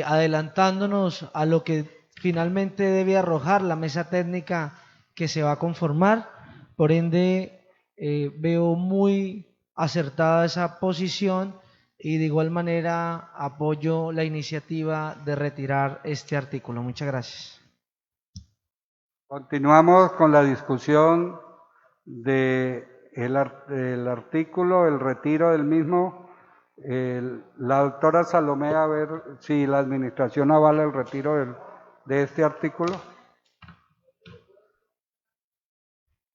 Speaker 4: adelantándonos a lo que finalmente debe arrojar la mesa técnica que se va a conformar. Por ende, veo muy acertada esa posición y de igual manera apoyo la iniciativa de retirar este artículo. Muchas gracias.
Speaker 1: Continuamos con la discusión del artículo, el retiro del mismo. La doctora Salomé, a ver si la administración avala el retiro de este artículo.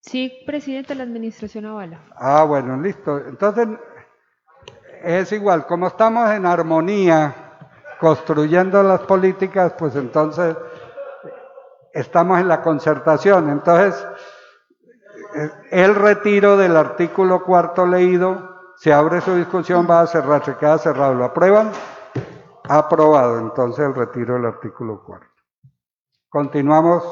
Speaker 7: Sí, presidente, la administración avala.
Speaker 1: Ah, bueno, listo. Entonces, es igual, como estamos en armonía, construyendo las políticas, pues entonces estamos en la concertación. Entonces, el retiro del artículo 4 leído, se abre su discusión, va a cerrar, se queda cerrado. ¿Lo aprueban? Aprobado, entonces el retiro del artículo 4. Continuamos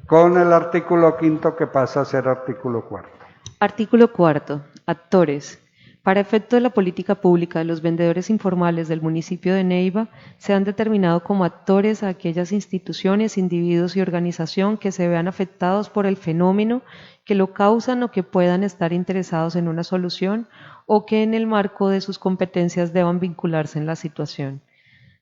Speaker 1: con el artículo 5 que pasa a ser artículo 4.
Speaker 2: Artículo 4. Actores. Para efecto de la política pública, los vendedores informales del municipio de Neiva se han determinado como actores a aquellas instituciones, individuos y organización que se vean afectados por el fenómeno, que lo causan o que puedan estar interesados en una solución o que en el marco de sus competencias deban vincularse en la situación.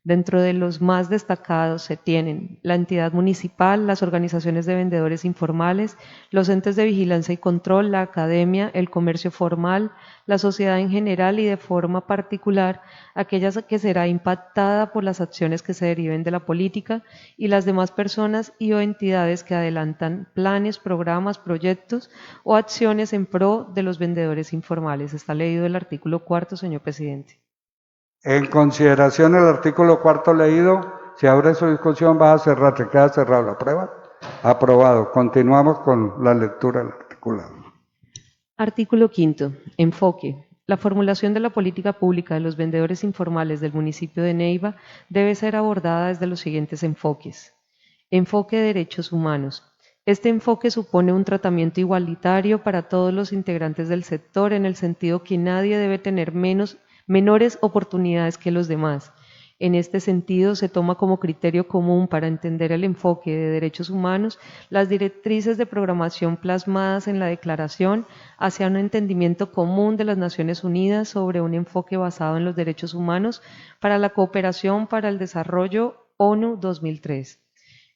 Speaker 2: Dentro de los más destacados se tienen la entidad municipal, las organizaciones de vendedores informales, los entes de vigilancia y control, la academia, el comercio formal, la sociedad en general y de forma particular aquellas que será impactada por las acciones que se deriven de la política y las demás personas y o entidades que adelantan planes, programas, proyectos o acciones en pro de los vendedores informales. Está leído el artículo 4, señor presidente.
Speaker 1: En consideración del artículo 4 leído, se abre su discusión, va a cerrar, se queda cerrado. ¿La aprueba? Aprobado. Continuamos con la lectura del articulado.
Speaker 2: Artículo 5. Enfoque. La formulación de la política pública de los vendedores informales del municipio de Neiva debe ser abordada desde los siguientes enfoques. Enfoque de derechos humanos. Este enfoque supone un tratamiento igualitario para todos los integrantes del sector en el sentido que nadie debe tener menores oportunidades que los demás. En este sentido, se toma como criterio común para entender el enfoque de derechos humanos las directrices de programación plasmadas en la Declaración hacia un entendimiento común de las Naciones Unidas sobre un enfoque basado en los derechos humanos para la cooperación para el desarrollo ONU 2003.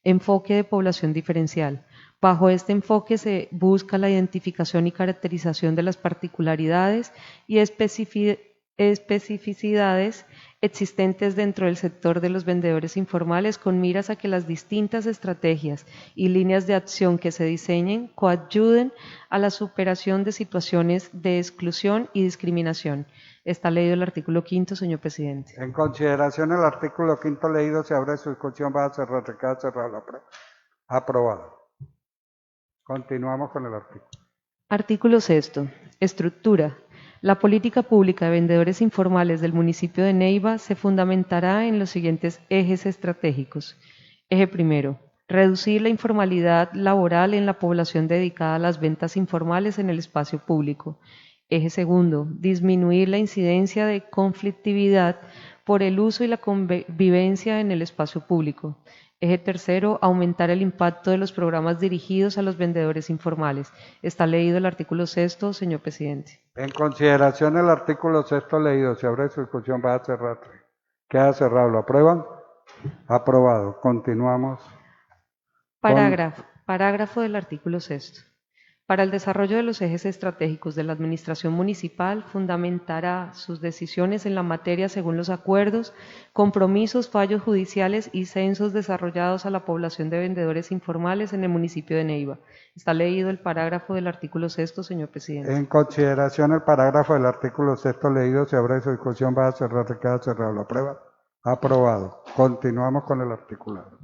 Speaker 2: Enfoque de población diferencial. Bajo este enfoque se busca la identificación y caracterización de las particularidades y especificidades existentes dentro del sector de los vendedores informales con miras a que las distintas estrategias y líneas de acción que se diseñen coayuden a la superación de situaciones de exclusión y discriminación. Está leído el artículo 5, señor presidente.
Speaker 1: En consideración del artículo 5 leído, se abre su discusión, va a cerrar, se queda cerrado. ¿La aprueba? Aprobado. Continuamos con el artículo.
Speaker 2: Artículo 6. Estructura. La política pública de vendedores informales del municipio de Neiva se fundamentará en los siguientes ejes estratégicos. Eje primero, reducir la informalidad laboral en la población dedicada a las ventas informales en el espacio público. Eje segundo, disminuir la incidencia de conflictividad por el uso y la convivencia en el espacio público. Eje tercero, aumentar el impacto de los programas dirigidos a los vendedores informales. Está leído el artículo 6, señor presidente.
Speaker 1: En consideración del artículo 6 leído, se abre su discusión, va a cerrar. Queda cerrado. ¿Lo aprueban? Aprobado. Continuamos.
Speaker 2: Parágrafo del artículo 6. Para el desarrollo de los ejes estratégicos de la Administración Municipal, fundamentará sus decisiones en la materia según los acuerdos, compromisos, fallos judiciales y censos desarrollados a la población de vendedores informales en el municipio de Neiva. Está leído el parágrafo del artículo 6, señor presidente.
Speaker 1: En consideración el parágrafo del artículo 6 leído, se abre su discusión, va a cerrar, se queda cerrado. ¿Lo aprueba? Aprobado. Continuamos con el articulado.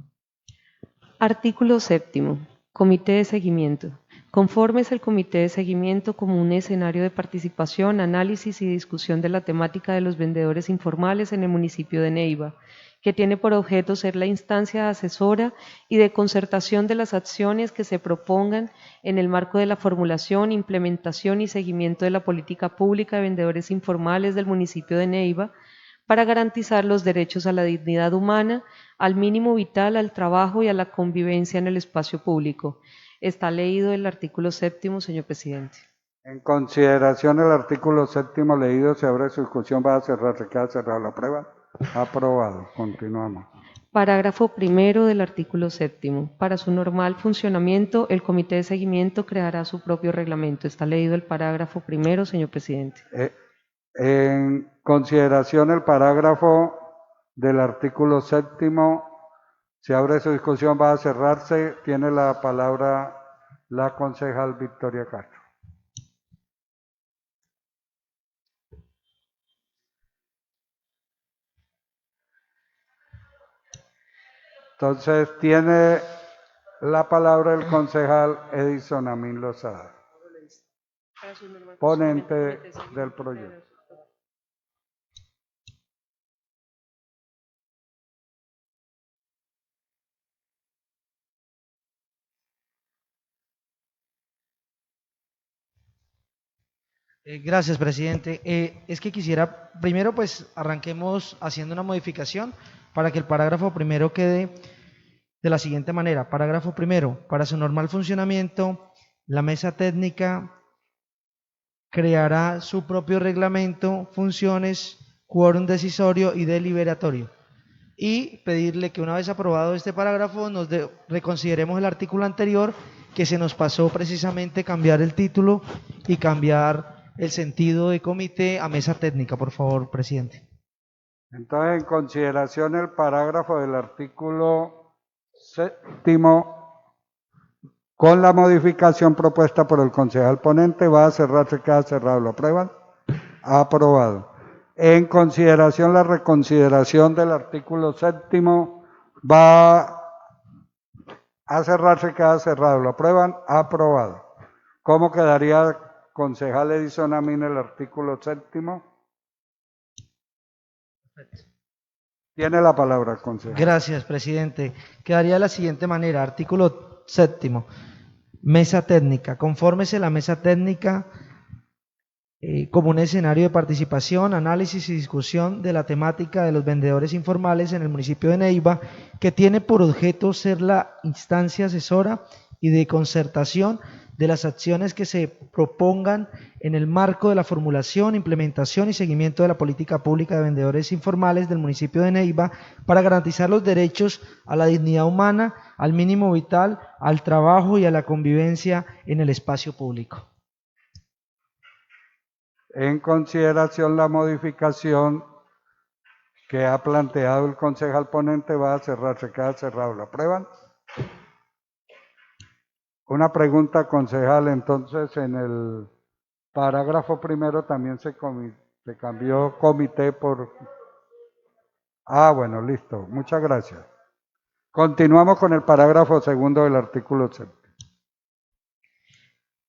Speaker 2: Artículo 7. Comité de seguimiento. Conformes el Comité de Seguimiento como un escenario de participación, análisis y discusión de la temática de los vendedores informales en el municipio de Neiva, que tiene por objeto ser la instancia asesora y de concertación de las acciones que se propongan en el marco de la formulación, implementación y seguimiento de la política pública de vendedores informales del municipio de Neiva, para garantizar los derechos a la dignidad humana, al mínimo vital, al trabajo y a la convivencia en el espacio público. Está leído el artículo 7º, señor presidente.
Speaker 1: En consideración del artículo 7º leído, se abre su discusión, va a cerrar, se queda cerrado. ¿La aprueba? Aprobado. Continuamos.
Speaker 2: Parágrafo primero del artículo 7º. Para su normal funcionamiento, el Comité de Seguimiento creará su propio reglamento. Está leído el parágrafo primero, señor presidente.
Speaker 1: En consideración el parágrafo del artículo 7º, se abre su discusión, va a cerrarse. Tiene la palabra la concejal Victoria Castro. Entonces tiene la palabra el concejal Edison Amin Lozada, ponente del proyecto.
Speaker 4: Gracias, presidente. Es que quisiera, primero pues arranquemos haciendo una modificación para que el parágrafo primero quede de la siguiente manera. Parágrafo primero, para su normal funcionamiento, la mesa técnica creará su propio reglamento, funciones, quórum decisorio y deliberatorio. Y pedirle que una vez aprobado este parágrafo reconsideremos el artículo anterior, que se nos pasó precisamente cambiar el título y cambiar el sentido de comité a mesa técnica, por favor, presidente.
Speaker 1: Entonces, en consideración el parágrafo del artículo 7º, con la modificación propuesta por el concejal ponente, va a cerrarse, queda cerrado. ¿Lo aprueban? Aprobado. En consideración la reconsideración del artículo 7º, va a cerrarse, queda cerrado. ¿Lo aprueban? Aprobado. ¿Cómo quedaría, concejal Edison Amin, el artículo 7º? Tiene la palabra, concejal.
Speaker 4: Gracias, presidente. Quedaría de la siguiente manera. Artículo 7º. Mesa técnica. Confórmese la mesa técnica como un escenario de participación, análisis y discusión de la temática de los vendedores informales en el municipio de Neiva, que tiene por objeto ser la instancia asesora y de concertación de las acciones que se propongan en el marco de la formulación, implementación y seguimiento de la política pública de vendedores informales del municipio de Neiva para garantizar los derechos a la dignidad humana, al mínimo vital, al trabajo y a la convivencia en el espacio público.
Speaker 1: En consideración la modificación que ha planteado el concejal ponente, va a cerrarse, queda cerrado. ¿Lo aprueban? Una pregunta, concejal. Entonces, en el parágrafo primero también se cambió comité por... bueno, listo. Muchas gracias. Continuamos con el parágrafo segundo del artículo 7.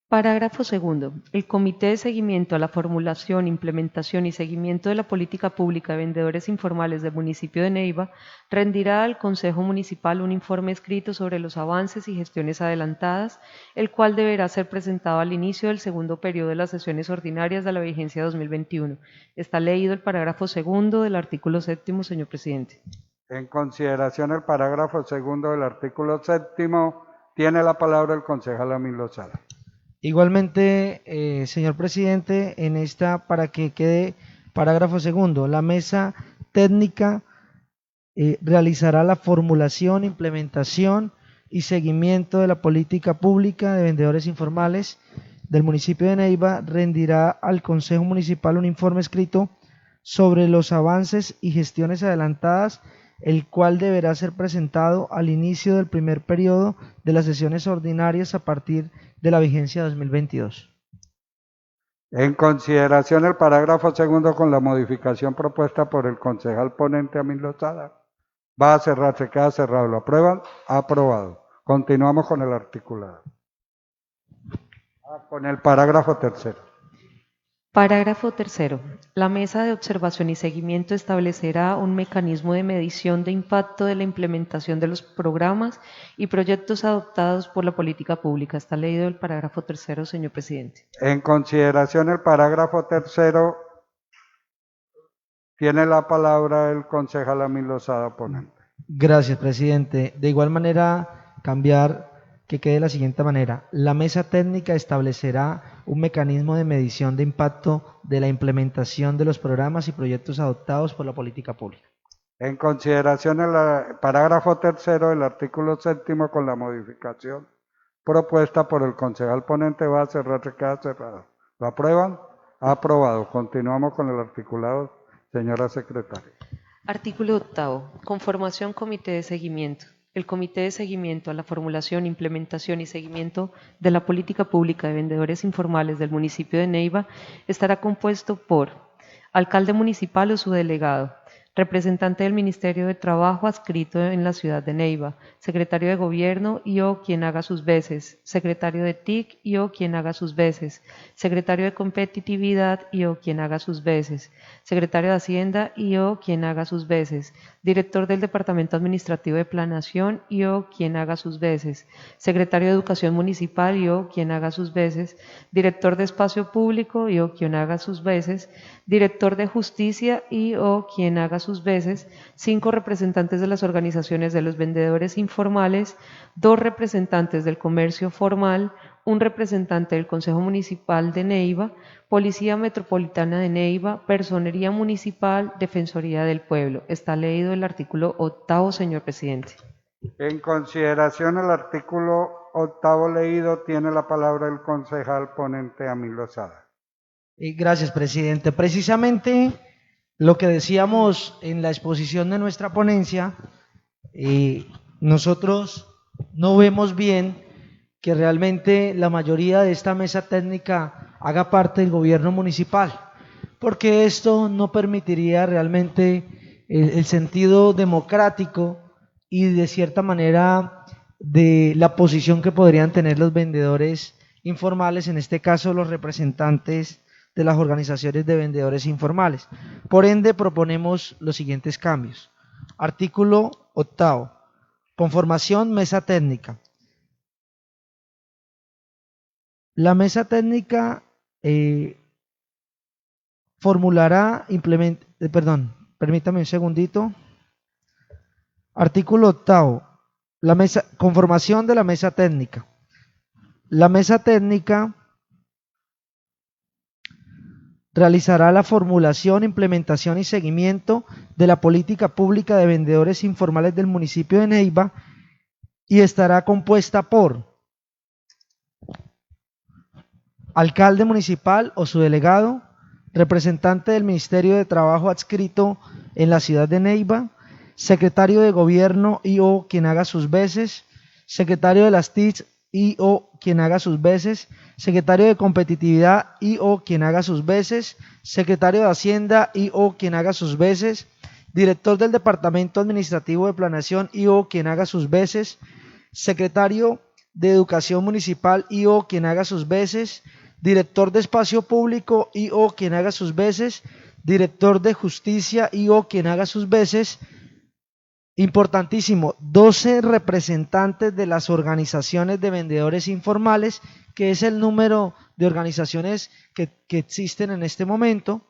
Speaker 2: Parágrafo segundo. El Comité de Seguimiento a la formulación, implementación y seguimiento de la política pública de vendedores informales del municipio de Neiva rendirá al Consejo Municipal un informe escrito sobre los avances y gestiones adelantadas, el cual deberá ser presentado al inicio del segundo periodo de las sesiones ordinarias de la vigencia 2021. Está leído el parágrafo segundo del artículo 7º, señor presidente.
Speaker 1: En consideración el parágrafo segundo del artículo 7º, tiene la palabra el concejal Amin Lozada.
Speaker 4: Igualmente, señor presidente, para que quede parágrafo segundo, la mesa técnica realizará la formulación, implementación y seguimiento de la política pública de vendedores informales del municipio de Neiva, rendirá al Consejo Municipal un informe escrito sobre los avances y gestiones adelantadas, el cual deberá ser presentado al inicio del primer periodo de las sesiones ordinarias a partir de la vigencia 2022.
Speaker 1: En consideración el parágrafo segundo con la modificación propuesta por el concejal ponente Amin Lozada, va a cerrarse, queda cerrado. ¿Lo aprueban? Aprobado. Continuamos con el articulado. Con el parágrafo tercero.
Speaker 2: Parágrafo tercero. La Mesa de Observación y Seguimiento establecerá un mecanismo de medición de impacto de la implementación de los programas y proyectos adoptados por la política pública. Está leído el parágrafo tercero, señor presidente.
Speaker 1: En consideración el parágrafo tercero, Tiene la palabra el concejal Amil Lozada, ponente.
Speaker 4: Gracias, presidente. De igual manera, cambiar que quede de la siguiente manera. La mesa técnica establecerá un mecanismo de medición de impacto de la implementación de los programas y proyectos adoptados por la política pública.
Speaker 1: En consideración el parágrafo tercero del artículo 7º con la modificación propuesta por el concejal ponente va a cerrar, queda cerrado. ¿Lo aprueban? Aprobado. Continuamos con el articulado, señora secretaria.
Speaker 2: Artículo 8. Conformación comité de seguimiento. El comité de seguimiento a la formulación, implementación y seguimiento de la política pública de vendedores informales del municipio de Neiva estará compuesto por alcalde municipal o su delegado, representante del Ministerio de Trabajo adscrito en la ciudad de Neiva, secretario de Gobierno y o quien haga sus veces, secretario de TIC y o quien haga sus veces, secretario de Competitividad y o quien haga sus veces, secretario de Hacienda y o quien haga sus veces, director del Departamento Administrativo de Planeación y o quien haga sus veces, secretario de Educación Municipal y o quien haga sus veces, director de Espacio Público y o quien haga sus veces, director de Justicia y o quien haga sus veces, 5 representantes de las organizaciones de los vendedores informales, 2 representantes del comercio formal, 1 representante del Consejo Municipal de Neiva, Policía Metropolitana de Neiva, Personería Municipal, Defensoría del Pueblo. Está leído el artículo 8, señor presidente.
Speaker 1: En consideración el artículo 8 leído, tiene la palabra el concejal ponente Amil Lozada.
Speaker 4: Gracias, presidente. Precisamente lo que decíamos en la exposición de nuestra ponencia, nosotros no vemos bien que realmente la mayoría de esta mesa técnica haga parte del gobierno municipal, porque esto no permitiría realmente el sentido democrático y de cierta manera de la posición que podrían tener los vendedores informales, en este caso los representantes de las organizaciones de vendedores informales. Por ende, proponemos los siguientes cambios. Artículo 8. Conformación mesa técnica. La mesa técnica formulará, permítame un segundito. Artículo 8. Conformación de la mesa técnica. La mesa técnica realizará la formulación, implementación y seguimiento de la política pública de vendedores informales del municipio de Neiva y estará compuesta por alcalde municipal o su delegado, representante del Ministerio de Trabajo adscrito en la ciudad de Neiva, secretario de Gobierno y o quien haga sus veces, secretario de las TIC y o quien haga sus veces, secretario de Competitividad y o quien haga sus veces, secretario de Hacienda y o quien haga sus veces, director del Departamento Administrativo de Planeación y o quien haga sus veces, secretario de Educación Municipal y o quien haga sus veces, director de Espacio Público y o quien haga sus veces, director de Justicia y o quien haga sus veces. Importantísimo, 12 representantes de las organizaciones de vendedores informales, que es el número de organizaciones que existen en este momento.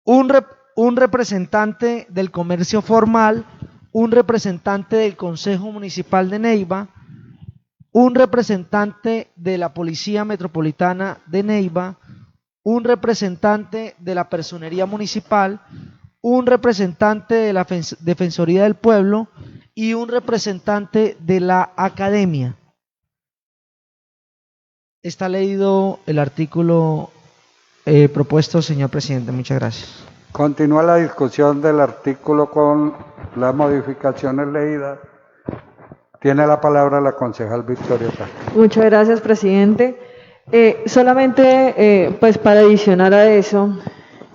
Speaker 4: Un representante del comercio formal, un representante del Consejo Municipal de Neiva, un representante de la Policía Metropolitana de Neiva, un representante de la Personería Municipal, un representante de la Defensoría del Pueblo y un representante de la Academia. Está leído el artículo propuesto, señor presidente. Muchas gracias.
Speaker 1: Continúa la discusión del artículo con las modificaciones leídas. Tiene la palabra la concejal Victoria Tapia.
Speaker 3: Muchas gracias, presidente. Solamente pues para adicionar a eso,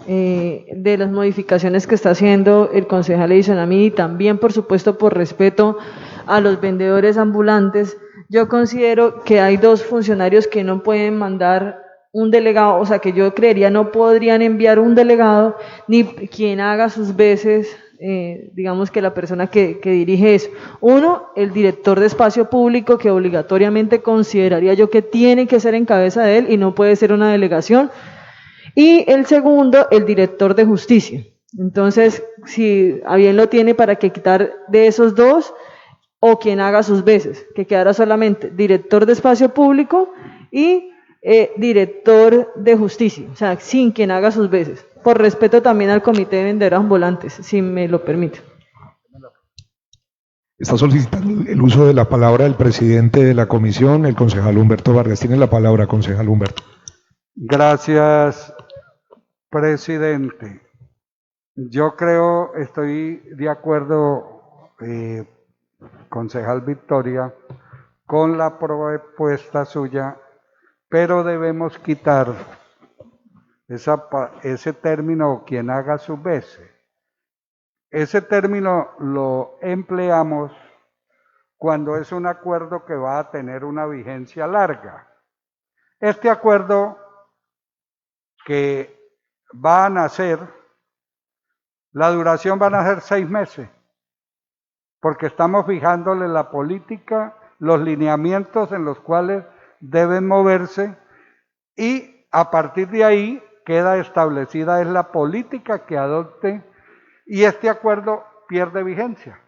Speaker 3: de las modificaciones que está haciendo el concejal Edison a mí y también por supuesto por respeto a los vendedores ambulantes, yo considero que hay 2 funcionarios que no pueden mandar un delegado, o sea que yo creería no podrían enviar un delegado ni quien haga sus veces, digamos que la persona que dirige eso. Uno, el director de Espacio Público, que obligatoriamente consideraría yo que tiene que ser en cabeza de él y no puede ser una delegación. Y el segundo, el director de justicia. Entonces, si a bien lo tiene, para que quitar de esos dos, o quien haga sus veces, que quedara solamente director de espacio público y director de justicia, o sea, sin quien haga sus veces, por respeto también al comité de vendedoras ambulantes, si me lo permite.
Speaker 8: Está solicitando el uso de la palabra el presidente de la comisión, el concejal Humberto Vargas. Tiene la palabra, concejal Humberto.
Speaker 1: Gracias, presidente. Yo creo, estoy de acuerdo, concejal Victoria, con la propuesta suya, pero debemos quitar ese término, quien haga sus veces. Ese término lo empleamos cuando es un acuerdo que va a tener una vigencia larga. Este acuerdo que va a nacer, la duración van a ser 6 meses, porque estamos fijándole la política, los lineamientos en los cuales deben moverse, y a partir de ahí queda establecida es la política que adopte, y este acuerdo pierde vigencia.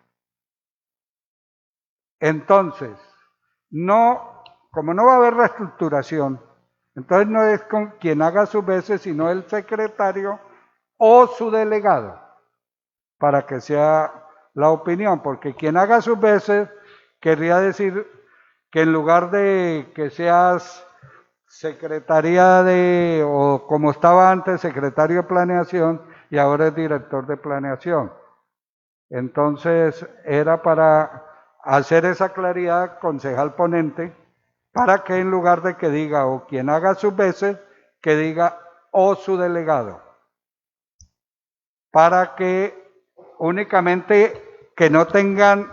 Speaker 1: Entonces, como no va a haber reestructuración, entonces no es con quien haga sus veces, sino el secretario o su delegado, para que sea la opinión, porque quien haga sus veces querría decir que en lugar de que seas secretaría o como estaba antes, secretario de planeación, y ahora es director de planeación. Entonces, era para hacer esa claridad, concejal ponente, para que en lugar de que diga o quien haga sus veces, que diga o su delegado. Para que únicamente que no tengan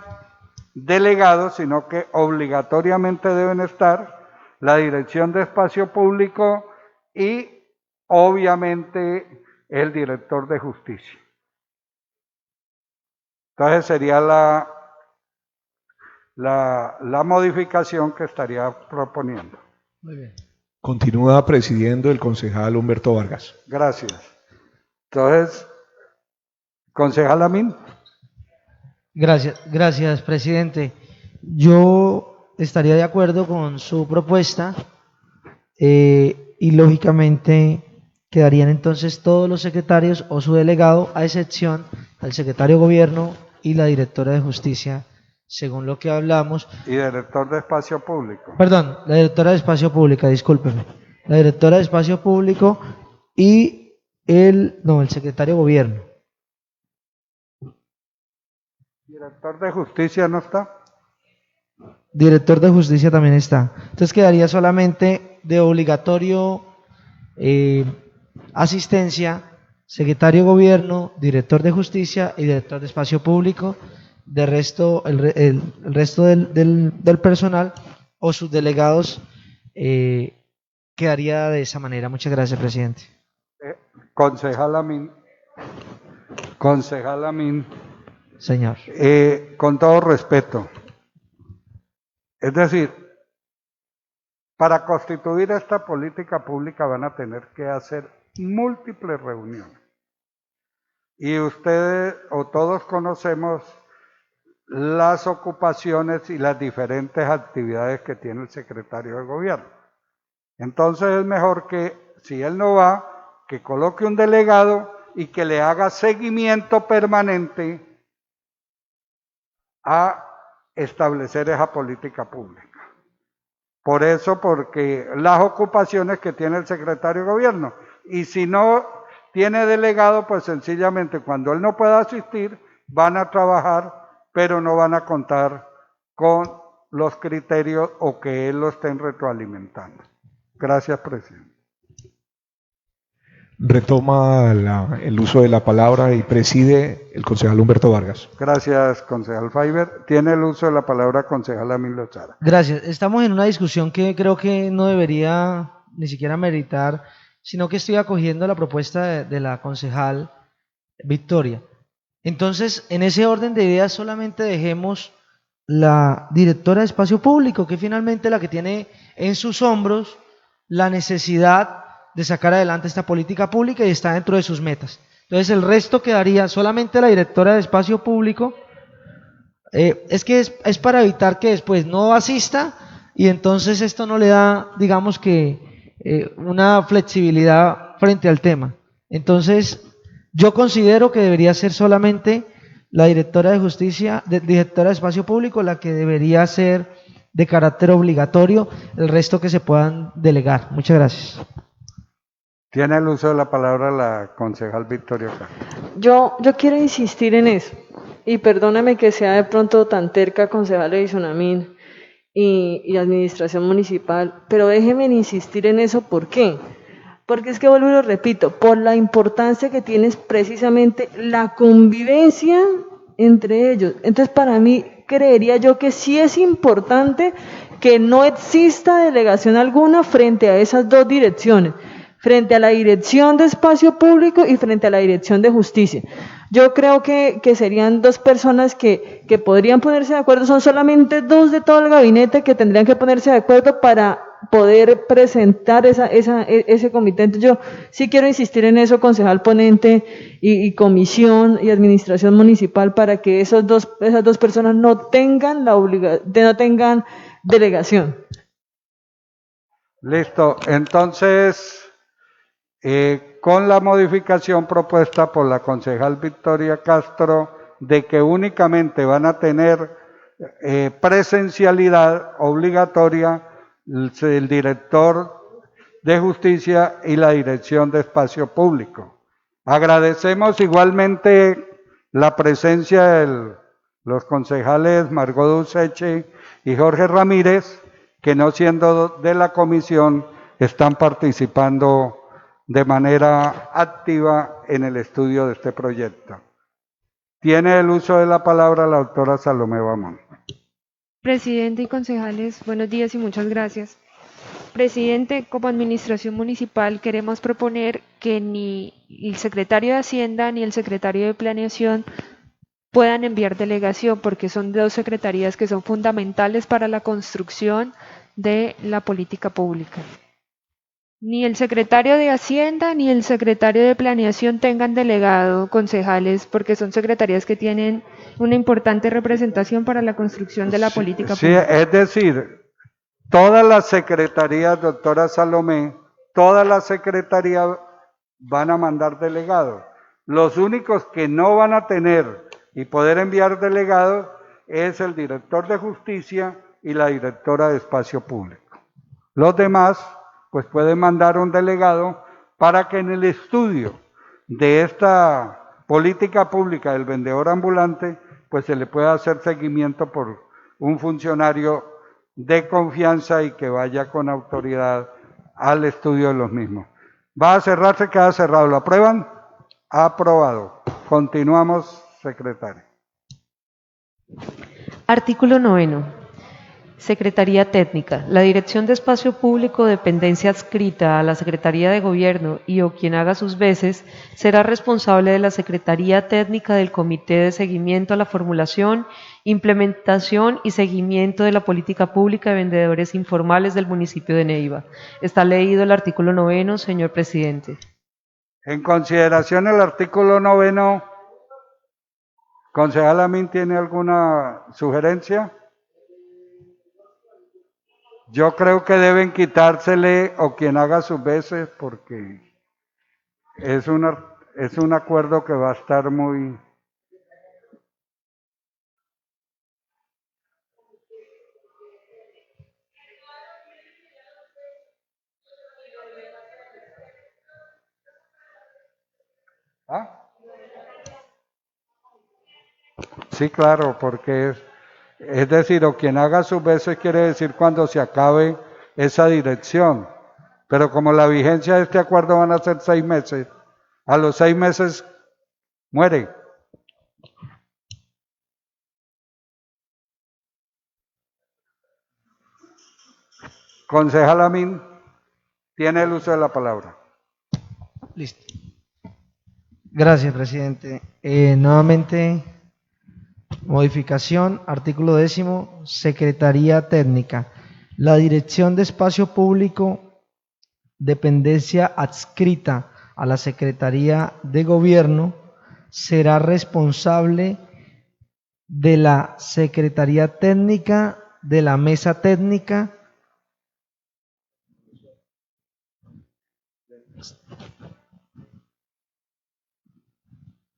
Speaker 1: delegados, sino que obligatoriamente deben estar la Dirección de Espacio Público y obviamente el director de justicia. Entonces sería la modificación que estaría proponiendo.
Speaker 8: Muy bien. Continúa presidiendo el concejal Humberto Vargas.
Speaker 1: Gracias. Entonces, concejal Amin.
Speaker 4: Gracias, presidente. Yo estaría de acuerdo con su propuesta y lógicamente quedarían entonces todos los secretarios o su delegado, a excepción del secretario de Gobierno y la directora de Justicia, según lo que hablamos.
Speaker 1: Y director de Espacio Público.
Speaker 4: Perdón, la directora de Espacio Público, discúlpeme. La directora de Espacio Público y el secretario de Gobierno.
Speaker 1: ¿Director de Justicia no está?
Speaker 4: Director de Justicia también está. Entonces quedaría solamente de obligatorio asistencia, secretario de Gobierno, director de Justicia y director de Espacio Público. De resto, el resto del personal o sus delegados quedaría de esa manera. Muchas gracias, presidente.
Speaker 1: Concejal Amin. Concejal Amin.
Speaker 4: Señor.
Speaker 1: Con todo respeto. Es decir, para constituir esta política pública van a tener que hacer múltiples reuniones. Y ustedes o todos conocemos las ocupaciones y las diferentes actividades que tiene el secretario de Gobierno. Entonces es mejor que, si él no va, que coloque un delegado y que le haga seguimiento permanente a establecer esa política pública. Por eso, porque las ocupaciones que tiene el secretario de Gobierno, y si no tiene delegado, pues sencillamente cuando él no pueda asistir, van a trabajar, pero no van a contar con los criterios o que él lo estén retroalimentando. Gracias, presidente.
Speaker 8: Retoma el uso de la palabra y preside el concejal Humberto Vargas.
Speaker 1: Gracias, concejal Faiber. Tiene el uso de la palabra concejal Amin Lochara.
Speaker 4: Gracias. Estamos en una discusión que creo que no debería ni siquiera meritar, sino que estoy acogiendo la propuesta de la concejal Victoria. Entonces, en ese orden de ideas solamente dejemos la directora de Espacio Público, que finalmente la que tiene en sus hombros la necesidad de sacar adelante esta política pública y está dentro de sus metas. Entonces el resto quedaría solamente la directora de espacio público. Es para evitar que después no asista y entonces esto no le da, digamos que, una flexibilidad frente al tema. Entonces yo considero que debería ser solamente la directora de justicia, directora de espacio público, la que debería ser de carácter obligatorio, el resto que se puedan delegar. Muchas gracias.
Speaker 1: Tiene el uso de la palabra la concejal Victoria Castro.
Speaker 3: Yo quiero insistir en eso, y perdóname que sea de pronto tan terca, concejal de Isonamín y administración municipal, pero déjenme insistir en eso. ¿Por qué? Porque es que vuelvo y lo repito, por la importancia que tiene precisamente la convivencia entre ellos. Entonces, para mí, creería yo que sí es importante que no exista delegación alguna frente a esas dos direcciones, frente a la Dirección de Espacio Público y frente a la Dirección de Justicia. Yo creo que serían dos personas que podrían ponerse de acuerdo, son solamente dos de todo el gabinete que tendrían que ponerse de acuerdo para poder presentar ese comité. Entonces yo sí quiero insistir en eso, concejal ponente y comisión y administración municipal, para que esas dos personas no tengan no tengan delegación.
Speaker 1: Listo, entonces, con la modificación propuesta por la concejal Victoria Castro de que únicamente van a tener presencialidad obligatoria el director de justicia y la dirección de espacio público. Agradecemos igualmente la presencia de los concejales Margot Duceche y Jorge Ramírez, que no siendo de la comisión están participando de manera activa en el estudio de este proyecto. Tiene el uso de la palabra la doctora Salomé Bamón.
Speaker 7: Presidente y concejales, buenos días y muchas gracias. Presidente, como administración municipal queremos proponer que ni el secretario de Hacienda ni el secretario de Planeación puedan enviar delegación, porque son dos secretarías que son fundamentales para la construcción de la política pública. Ni el secretario de Hacienda ni el secretario de Planeación tengan delegado, concejales, porque son secretarías que tienen una importante representación para la construcción de la política pública.
Speaker 1: Sí, es decir, todas las secretarías, doctora Salomé, todas las secretarías van a mandar delegados. Los únicos que no van a tener y poder enviar delegados es el director de justicia y la directora de espacio público. Los demás pues pueden mandar un delegado para que en el estudio de esta política pública del vendedor ambulante, pues se le pueda hacer seguimiento por un funcionario de confianza y que vaya con autoridad al estudio de los mismos. ¿Va a cerrarse? Queda cerrado. ¿Lo aprueban? Aprobado. Continuamos, secretario.
Speaker 2: Artículo 9. Secretaría Técnica. La Dirección de Espacio Público, dependencia adscrita a la Secretaría de Gobierno y o quien haga sus veces, será responsable de la Secretaría Técnica del Comité de Seguimiento a la formulación, implementación y seguimiento de la política pública de vendedores informales del municipio de Neiva. Está leído el artículo 9, señor presidente.
Speaker 1: En consideración el artículo 9, concejal Amin, ¿tiene alguna sugerencia? Yo creo que deben quitársele o quien haga sus veces, porque es un acuerdo que va a estar muy... ¿Ah? Sí, claro, porque es decir, o quien haga sus veces quiere decir cuando se acabe esa dirección. Pero como la vigencia de este acuerdo van a ser 6 meses, a los 6 meses muere. Concejal Amin, tiene el uso de la palabra.
Speaker 4: Listo. Gracias, presidente. Nuevamente, modificación, artículo 10, Secretaría Técnica. La Dirección de Espacio Público dependencia adscrita a la Secretaría de Gobierno será responsable de la Secretaría Técnica, de la Mesa Técnica,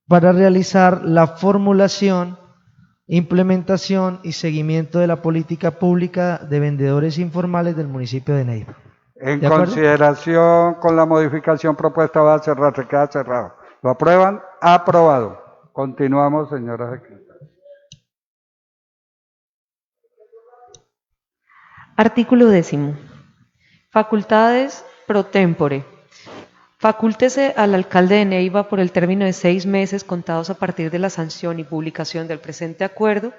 Speaker 4: para realizar la formulación, implementación y seguimiento de la política pública de vendedores informales del municipio de Neiva.
Speaker 1: En
Speaker 4: ¿De acuerdo?
Speaker 1: consideración con la modificación propuesta va a cerrar, se queda cerrado. ¿Lo aprueban? Aprobado. Continuamos, señora secretaria.
Speaker 2: Artículo 10. Facultades pro tempore. Facúltese al alcalde de Neiva por el término de 6 meses contados a partir de la sanción y publicación del presente acuerdo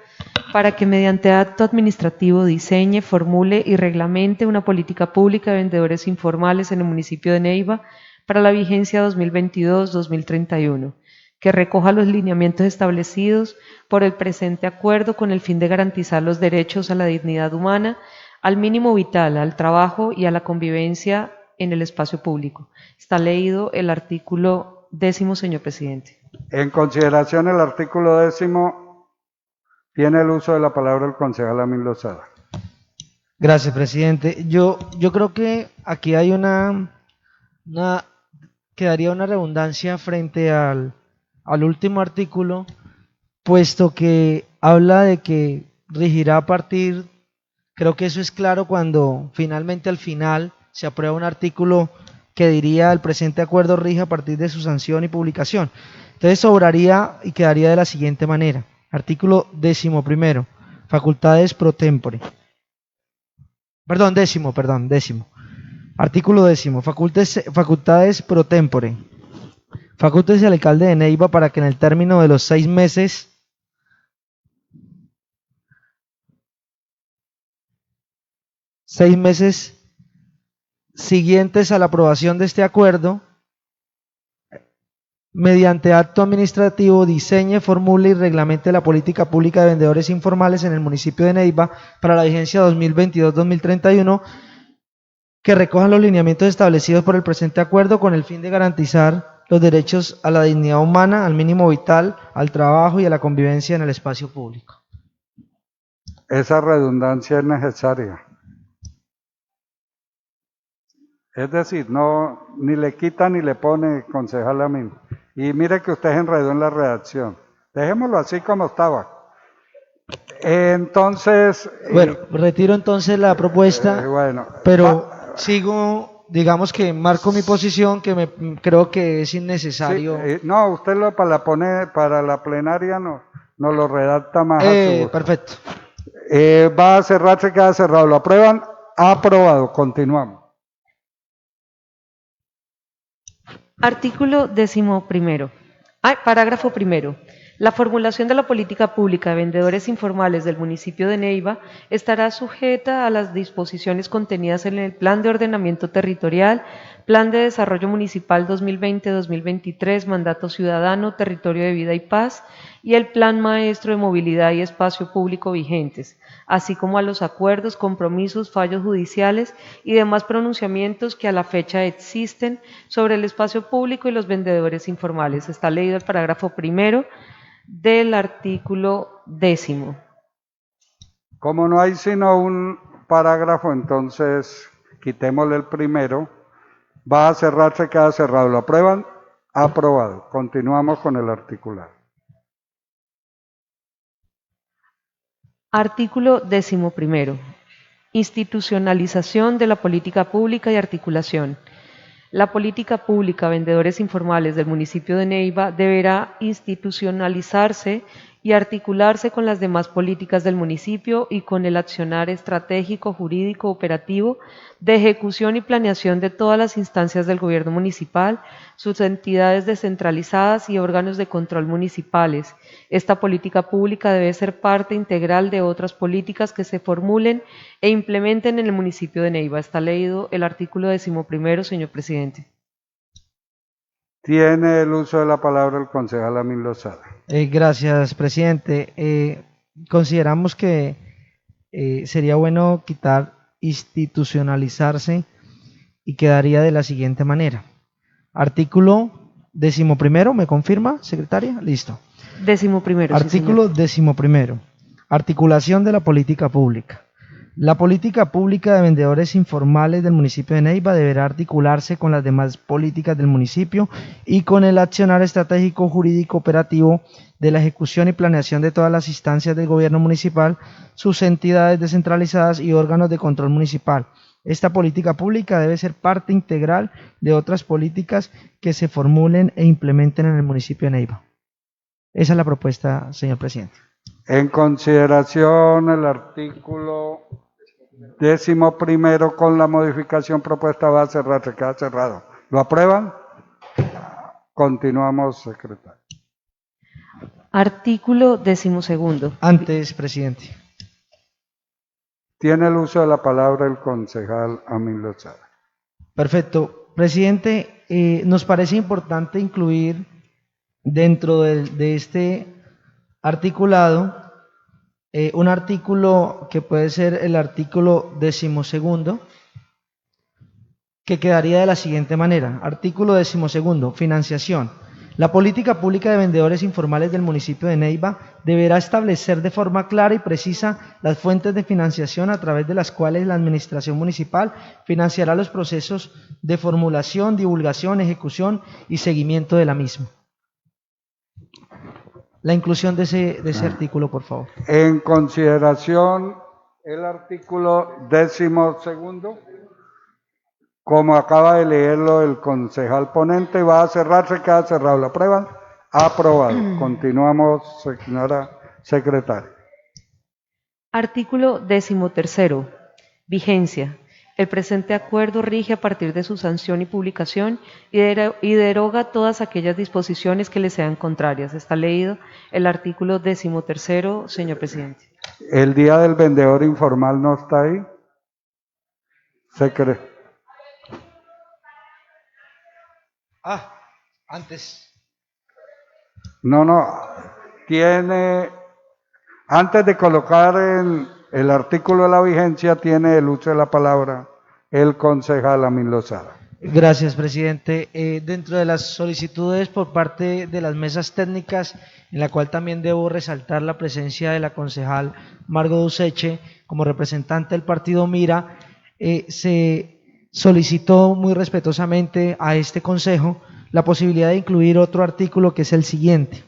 Speaker 2: para que mediante acto administrativo diseñe, formule y reglamente una política pública de vendedores informales en el municipio de Neiva para la vigencia 2022-2031, que recoja los lineamientos establecidos por el presente acuerdo con el fin de garantizar los derechos a la dignidad humana, al mínimo vital, al trabajo y a la convivencia en el espacio público. Está leído el artículo 10, señor presidente.
Speaker 1: En consideración el artículo 10, tiene el uso de la palabra el concejal Amin Lozada.
Speaker 4: Gracias, presidente. Yo creo que aquí hay quedaría una redundancia frente al último artículo, puesto que habla de que rigirá a partir, creo que eso es claro cuando finalmente al final se aprueba un artículo que diría el presente acuerdo rige a partir de su sanción y publicación. Entonces sobraría y quedaría de la siguiente manera. Artículo 11, facultades pro tempore. Décimo. Artículo 10, facultades pro tempore. Facúltese al alcalde de Neiva para que en el término de los 6 meses siguientes a la aprobación de este acuerdo, mediante acto administrativo, diseñe, formule y reglamente la política pública de vendedores informales en el municipio de Neiva para la vigencia 2022-2031, que recojan los lineamientos establecidos por el presente acuerdo con el fin de garantizar los derechos a la dignidad humana, al mínimo vital, al trabajo y a la convivencia en el espacio público.
Speaker 1: Esa redundancia es necesaria. Es decir, no, ni le quita ni le pone, concejal Amin. Y mire que usted se enredó en la redacción. Dejémoslo así como estaba. Entonces...
Speaker 4: Bueno, retiro entonces la propuesta, pero sigo, digamos que marco mi posición, que creo que es innecesario.
Speaker 1: Sí, no, usted para la plenaria no lo redacta más.
Speaker 4: Perfecto.
Speaker 1: Va a cerrarse, queda cerrado. ¿Lo aprueban? Aprobado. Continuamos.
Speaker 2: Artículo 11. Parágrafo 1. La formulación de la política pública de vendedores informales del municipio de Neiva estará sujeta a las disposiciones contenidas en el Plan de Ordenamiento Territorial, Plan de Desarrollo Municipal 2020-2023, Mandato Ciudadano, Territorio de Vida y Paz y el Plan Maestro de Movilidad y Espacio Público vigentes, así como a los acuerdos, compromisos, fallos judiciales y demás pronunciamientos que a la fecha existen sobre el espacio público y los vendedores informales. Está leído el parágrafo 1 del artículo 10.
Speaker 1: Como no hay sino un parágrafo, entonces quitémosle el primero. Va a cerrarse, queda cerrado. ¿Lo aprueban? Aprobado. Continuamos con el articulado.
Speaker 2: Artículo 11. Institucionalización de la política pública y articulación. La política pública vendedores informales del municipio de Neiva deberá institucionalizarse y articularse con las demás políticas del municipio y con el accionar estratégico, jurídico, operativo, de ejecución y planeación de todas las instancias del gobierno municipal, sus entidades descentralizadas y órganos de control municipales. Esta política pública debe ser parte integral de otras políticas que se formulen e implementen en el municipio de Neiva. Está leído el artículo 11, señor presidente.
Speaker 1: Tiene el uso de la palabra el concejal Amin Lozada.
Speaker 4: Gracias, presidente. Consideramos que sería bueno quitar institucionalizarse y quedaría de la siguiente manera. Artículo 11, ¿me confirma, secretaria? Listo.
Speaker 2: 11º, sí,
Speaker 4: Artículo
Speaker 2: señor.
Speaker 4: 11. Articulación de la política pública. La política pública de vendedores informales del municipio de Neiva deberá articularse con las demás políticas del municipio y con el accionar estratégico jurídico operativo de la ejecución y planeación de todas las instancias del gobierno municipal, sus entidades descentralizadas y órganos de control municipal. Esta política pública debe ser parte integral de otras políticas que se formulen e implementen en el municipio de Neiva. Esa es la propuesta, señor presidente.
Speaker 1: En consideración el artículo 11 con la modificación propuesta va a cerrarse, queda cerrado. ¿Lo aprueban? Continuamos, secretario.
Speaker 2: Artículo 12º.
Speaker 4: Antes, presidente.
Speaker 1: Tiene el uso de la palabra el concejal Amin Lozada.
Speaker 4: Perfecto. Presidente, nos parece importante incluir dentro de este articulado un artículo que puede ser el artículo 12º, que quedaría de la siguiente manera. Artículo 12º, financiación. La política pública de vendedores informales del municipio de Neiva deberá establecer de forma clara y precisa las fuentes de financiación a través de las cuales la administración municipal financiará los procesos de formulación, divulgación, ejecución y seguimiento de la misma. La inclusión de ese artículo, por favor.
Speaker 1: En consideración el artículo 12º, como acaba de leerlo el concejal ponente, va a cerrarse, queda cerrado. ¿Lo aprueban? Aprobado. Continuamos, señora secretaria.
Speaker 2: Artículo 13º. Vigencia. El presente acuerdo rige a partir de su sanción y publicación y deroga todas aquellas disposiciones que le sean contrarias. Está leído el artículo 13º, señor presidente.
Speaker 1: ¿El día del vendedor informal no está ahí?
Speaker 4: Antes.
Speaker 1: No. Tiene, antes de colocar el artículo de la vigencia, tiene el uso de la palabra el concejal Amin Lozada.
Speaker 4: Gracias, presidente. Dentro de las solicitudes por parte de las mesas técnicas, en la cual también debo resaltar la presencia de la concejal Margo Duceche como representante del partido Mira, se solicitó muy respetuosamente a este consejo la posibilidad de incluir otro artículo que es el siguiente.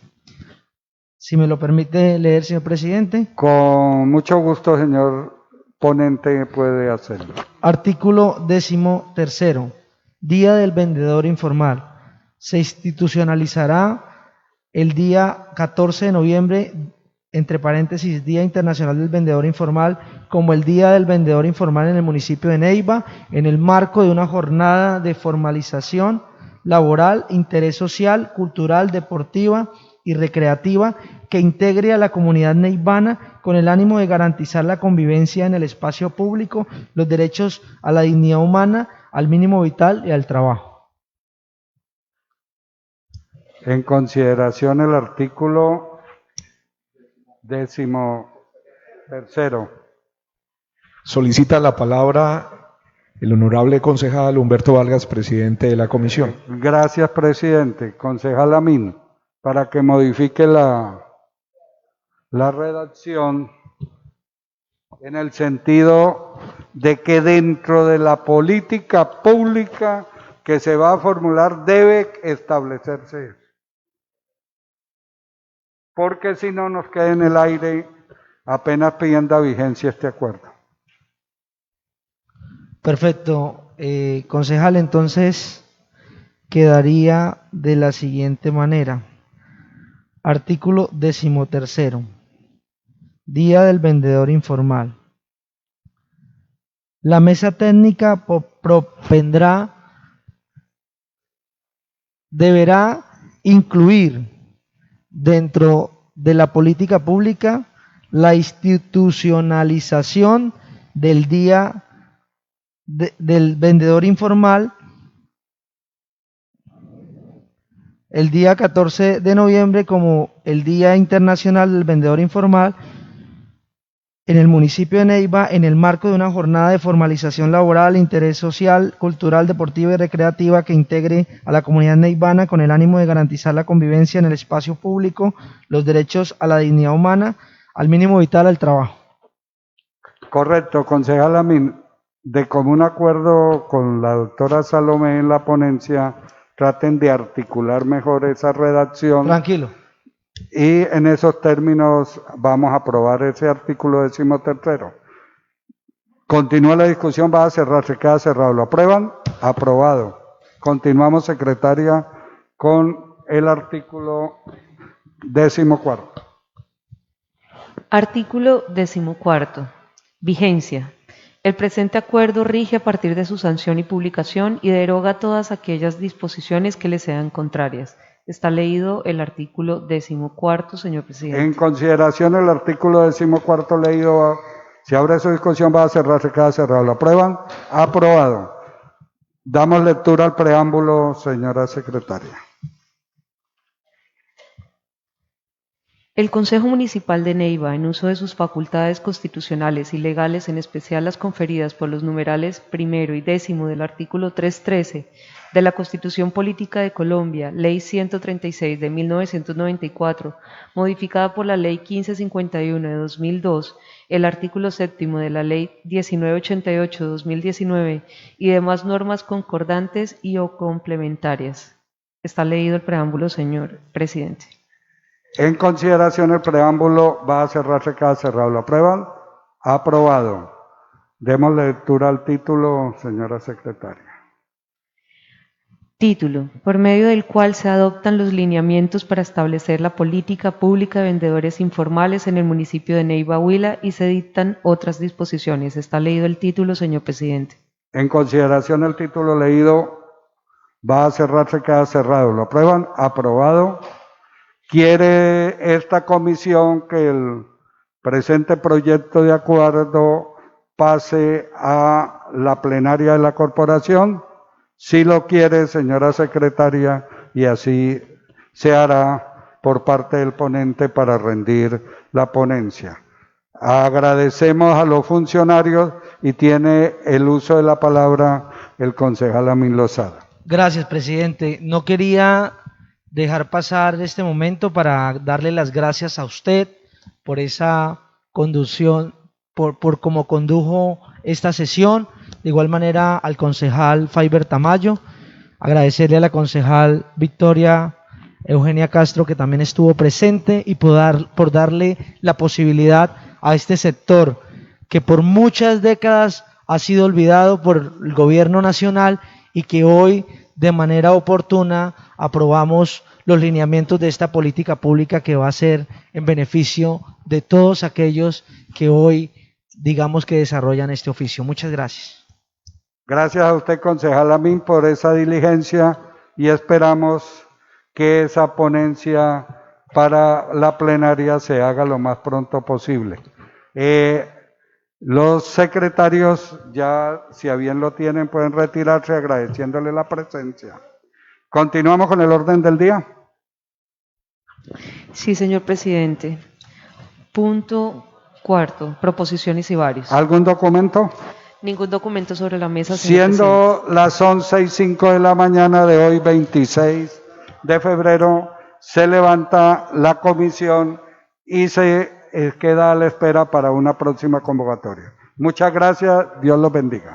Speaker 4: Si me lo permite leer, señor presidente.
Speaker 1: Con mucho gusto, señor ponente, puede hacerlo.
Speaker 4: Artículo 13º. Día del vendedor informal. Se institucionalizará el día 14 de noviembre, entre paréntesis, Día Internacional del Vendedor Informal, como el Día del Vendedor Informal en el municipio de Neiva, en el marco de una jornada de formalización laboral, interés social, cultural, deportiva y recreativa que integre a la comunidad neivana con el ánimo de garantizar la convivencia en el espacio público, los derechos a la dignidad humana, al mínimo vital y al trabajo.
Speaker 1: En consideración el artículo 13º.
Speaker 8: Solicita la palabra el honorable concejal Humberto Vargas, presidente de la comisión.
Speaker 1: Gracias, presidente. Concejal Amin, para que modifique la redacción en el sentido de que dentro de la política pública que se va a formular debe establecerse eso. Porque si no nos queda en el aire apenas pidiendo vigencia este acuerdo.
Speaker 4: Perfecto. Concejal, entonces quedaría de la siguiente manera. Artículo 13º. Día del vendedor informal. La mesa técnica deberá incluir dentro de la política pública la institucionalización del Día del Vendedor Informal el día 14 de noviembre como el Día Internacional del Vendedor Informal en el municipio de Neiva en el marco de una jornada de formalización laboral, interés social, cultural, deportiva y recreativa que integre a la comunidad neivana con el ánimo de garantizar la convivencia en el espacio público, los derechos a la dignidad humana, al mínimo vital al trabajo.
Speaker 1: Correcto, concejal Amin. De común acuerdo con la doctora Salomé en la ponencia, traten de articular mejor esa redacción.
Speaker 4: Tranquilo.
Speaker 1: Y en esos términos vamos a aprobar ese artículo 13º. Continúa la discusión, va a cerrarse, queda cerrado. ¿Lo aprueban? Aprobado. Continuamos, secretaria, con el artículo 14º.
Speaker 2: Artículo 14º. Vigencia. El presente acuerdo rige a partir de su sanción y publicación y deroga todas aquellas disposiciones que le sean contrarias. Está leído el artículo 14º, señor presidente.
Speaker 1: En consideración el artículo 14º leído, se abre su discusión, va a cerrarse, queda cerrado. ¿Lo aprueban? Aprobado. Damos lectura al preámbulo, señora secretaria.
Speaker 2: El Consejo Municipal de Neiva, en uso de sus facultades constitucionales y legales, en especial las conferidas por los numerales primero y 10º del artículo 313 de la Constitución Política de Colombia, Ley 136 de 1994, modificada por la Ley 1551 de 2002, el artículo 7º de la Ley 1988 de 2019 y demás normas concordantes y o complementarias. Está leído el preámbulo, señor presidente.
Speaker 1: En consideración el preámbulo, va a cerrarse, queda cerrado. ¿Lo aprueban? Aprobado. Demos lectura al título, señora secretaria.
Speaker 2: Título, por medio del cual se adoptan los lineamientos para establecer la política pública de vendedores informales en el municipio de Neiva, Huila, y se dictan otras disposiciones. Está leído el título, señor presidente.
Speaker 1: En consideración el título leído, va a cerrarse, queda cerrado. ¿Lo aprueban? Aprobado. ¿Quiere esta comisión que el presente proyecto de acuerdo pase a la plenaria de la corporación? Si lo quiere, señora secretaria, y así se hará por parte del ponente para rendir la ponencia. Agradecemos a los funcionarios y tiene el uso de la palabra el concejal Amin Lozada.
Speaker 4: Gracias, presidente. No quería dejar pasar este momento para darle las gracias a usted por esa conducción, por cómo condujo esta sesión. De igual manera al concejal Faiber Tamayo, agradecerle a la concejal Victoria Eugenia Castro, que también estuvo presente, y por darle la posibilidad a este sector que por muchas décadas ha sido olvidado por el gobierno nacional y que hoy de manera oportuna aprobamos los lineamientos de esta política pública que va a ser en beneficio de todos aquellos que hoy, digamos, que desarrollan este oficio. Muchas gracias.
Speaker 1: Gracias a usted, concejal Amin, por esa diligencia y esperamos que esa ponencia para la plenaria se haga lo más pronto posible. Los secretarios ya, si a bien lo tienen, pueden retirarse agradeciéndole la presencia. Continuamos con el orden del día.
Speaker 2: Sí, señor presidente. Punto 4, proposiciones y varios.
Speaker 1: ¿Algún documento?
Speaker 2: Ningún documento sobre la mesa, señor
Speaker 1: Siendo las 11:05 de la mañana de hoy, 26 de febrero, se levanta la comisión y se queda a la espera para una próxima convocatoria. Muchas gracias, Dios los bendiga.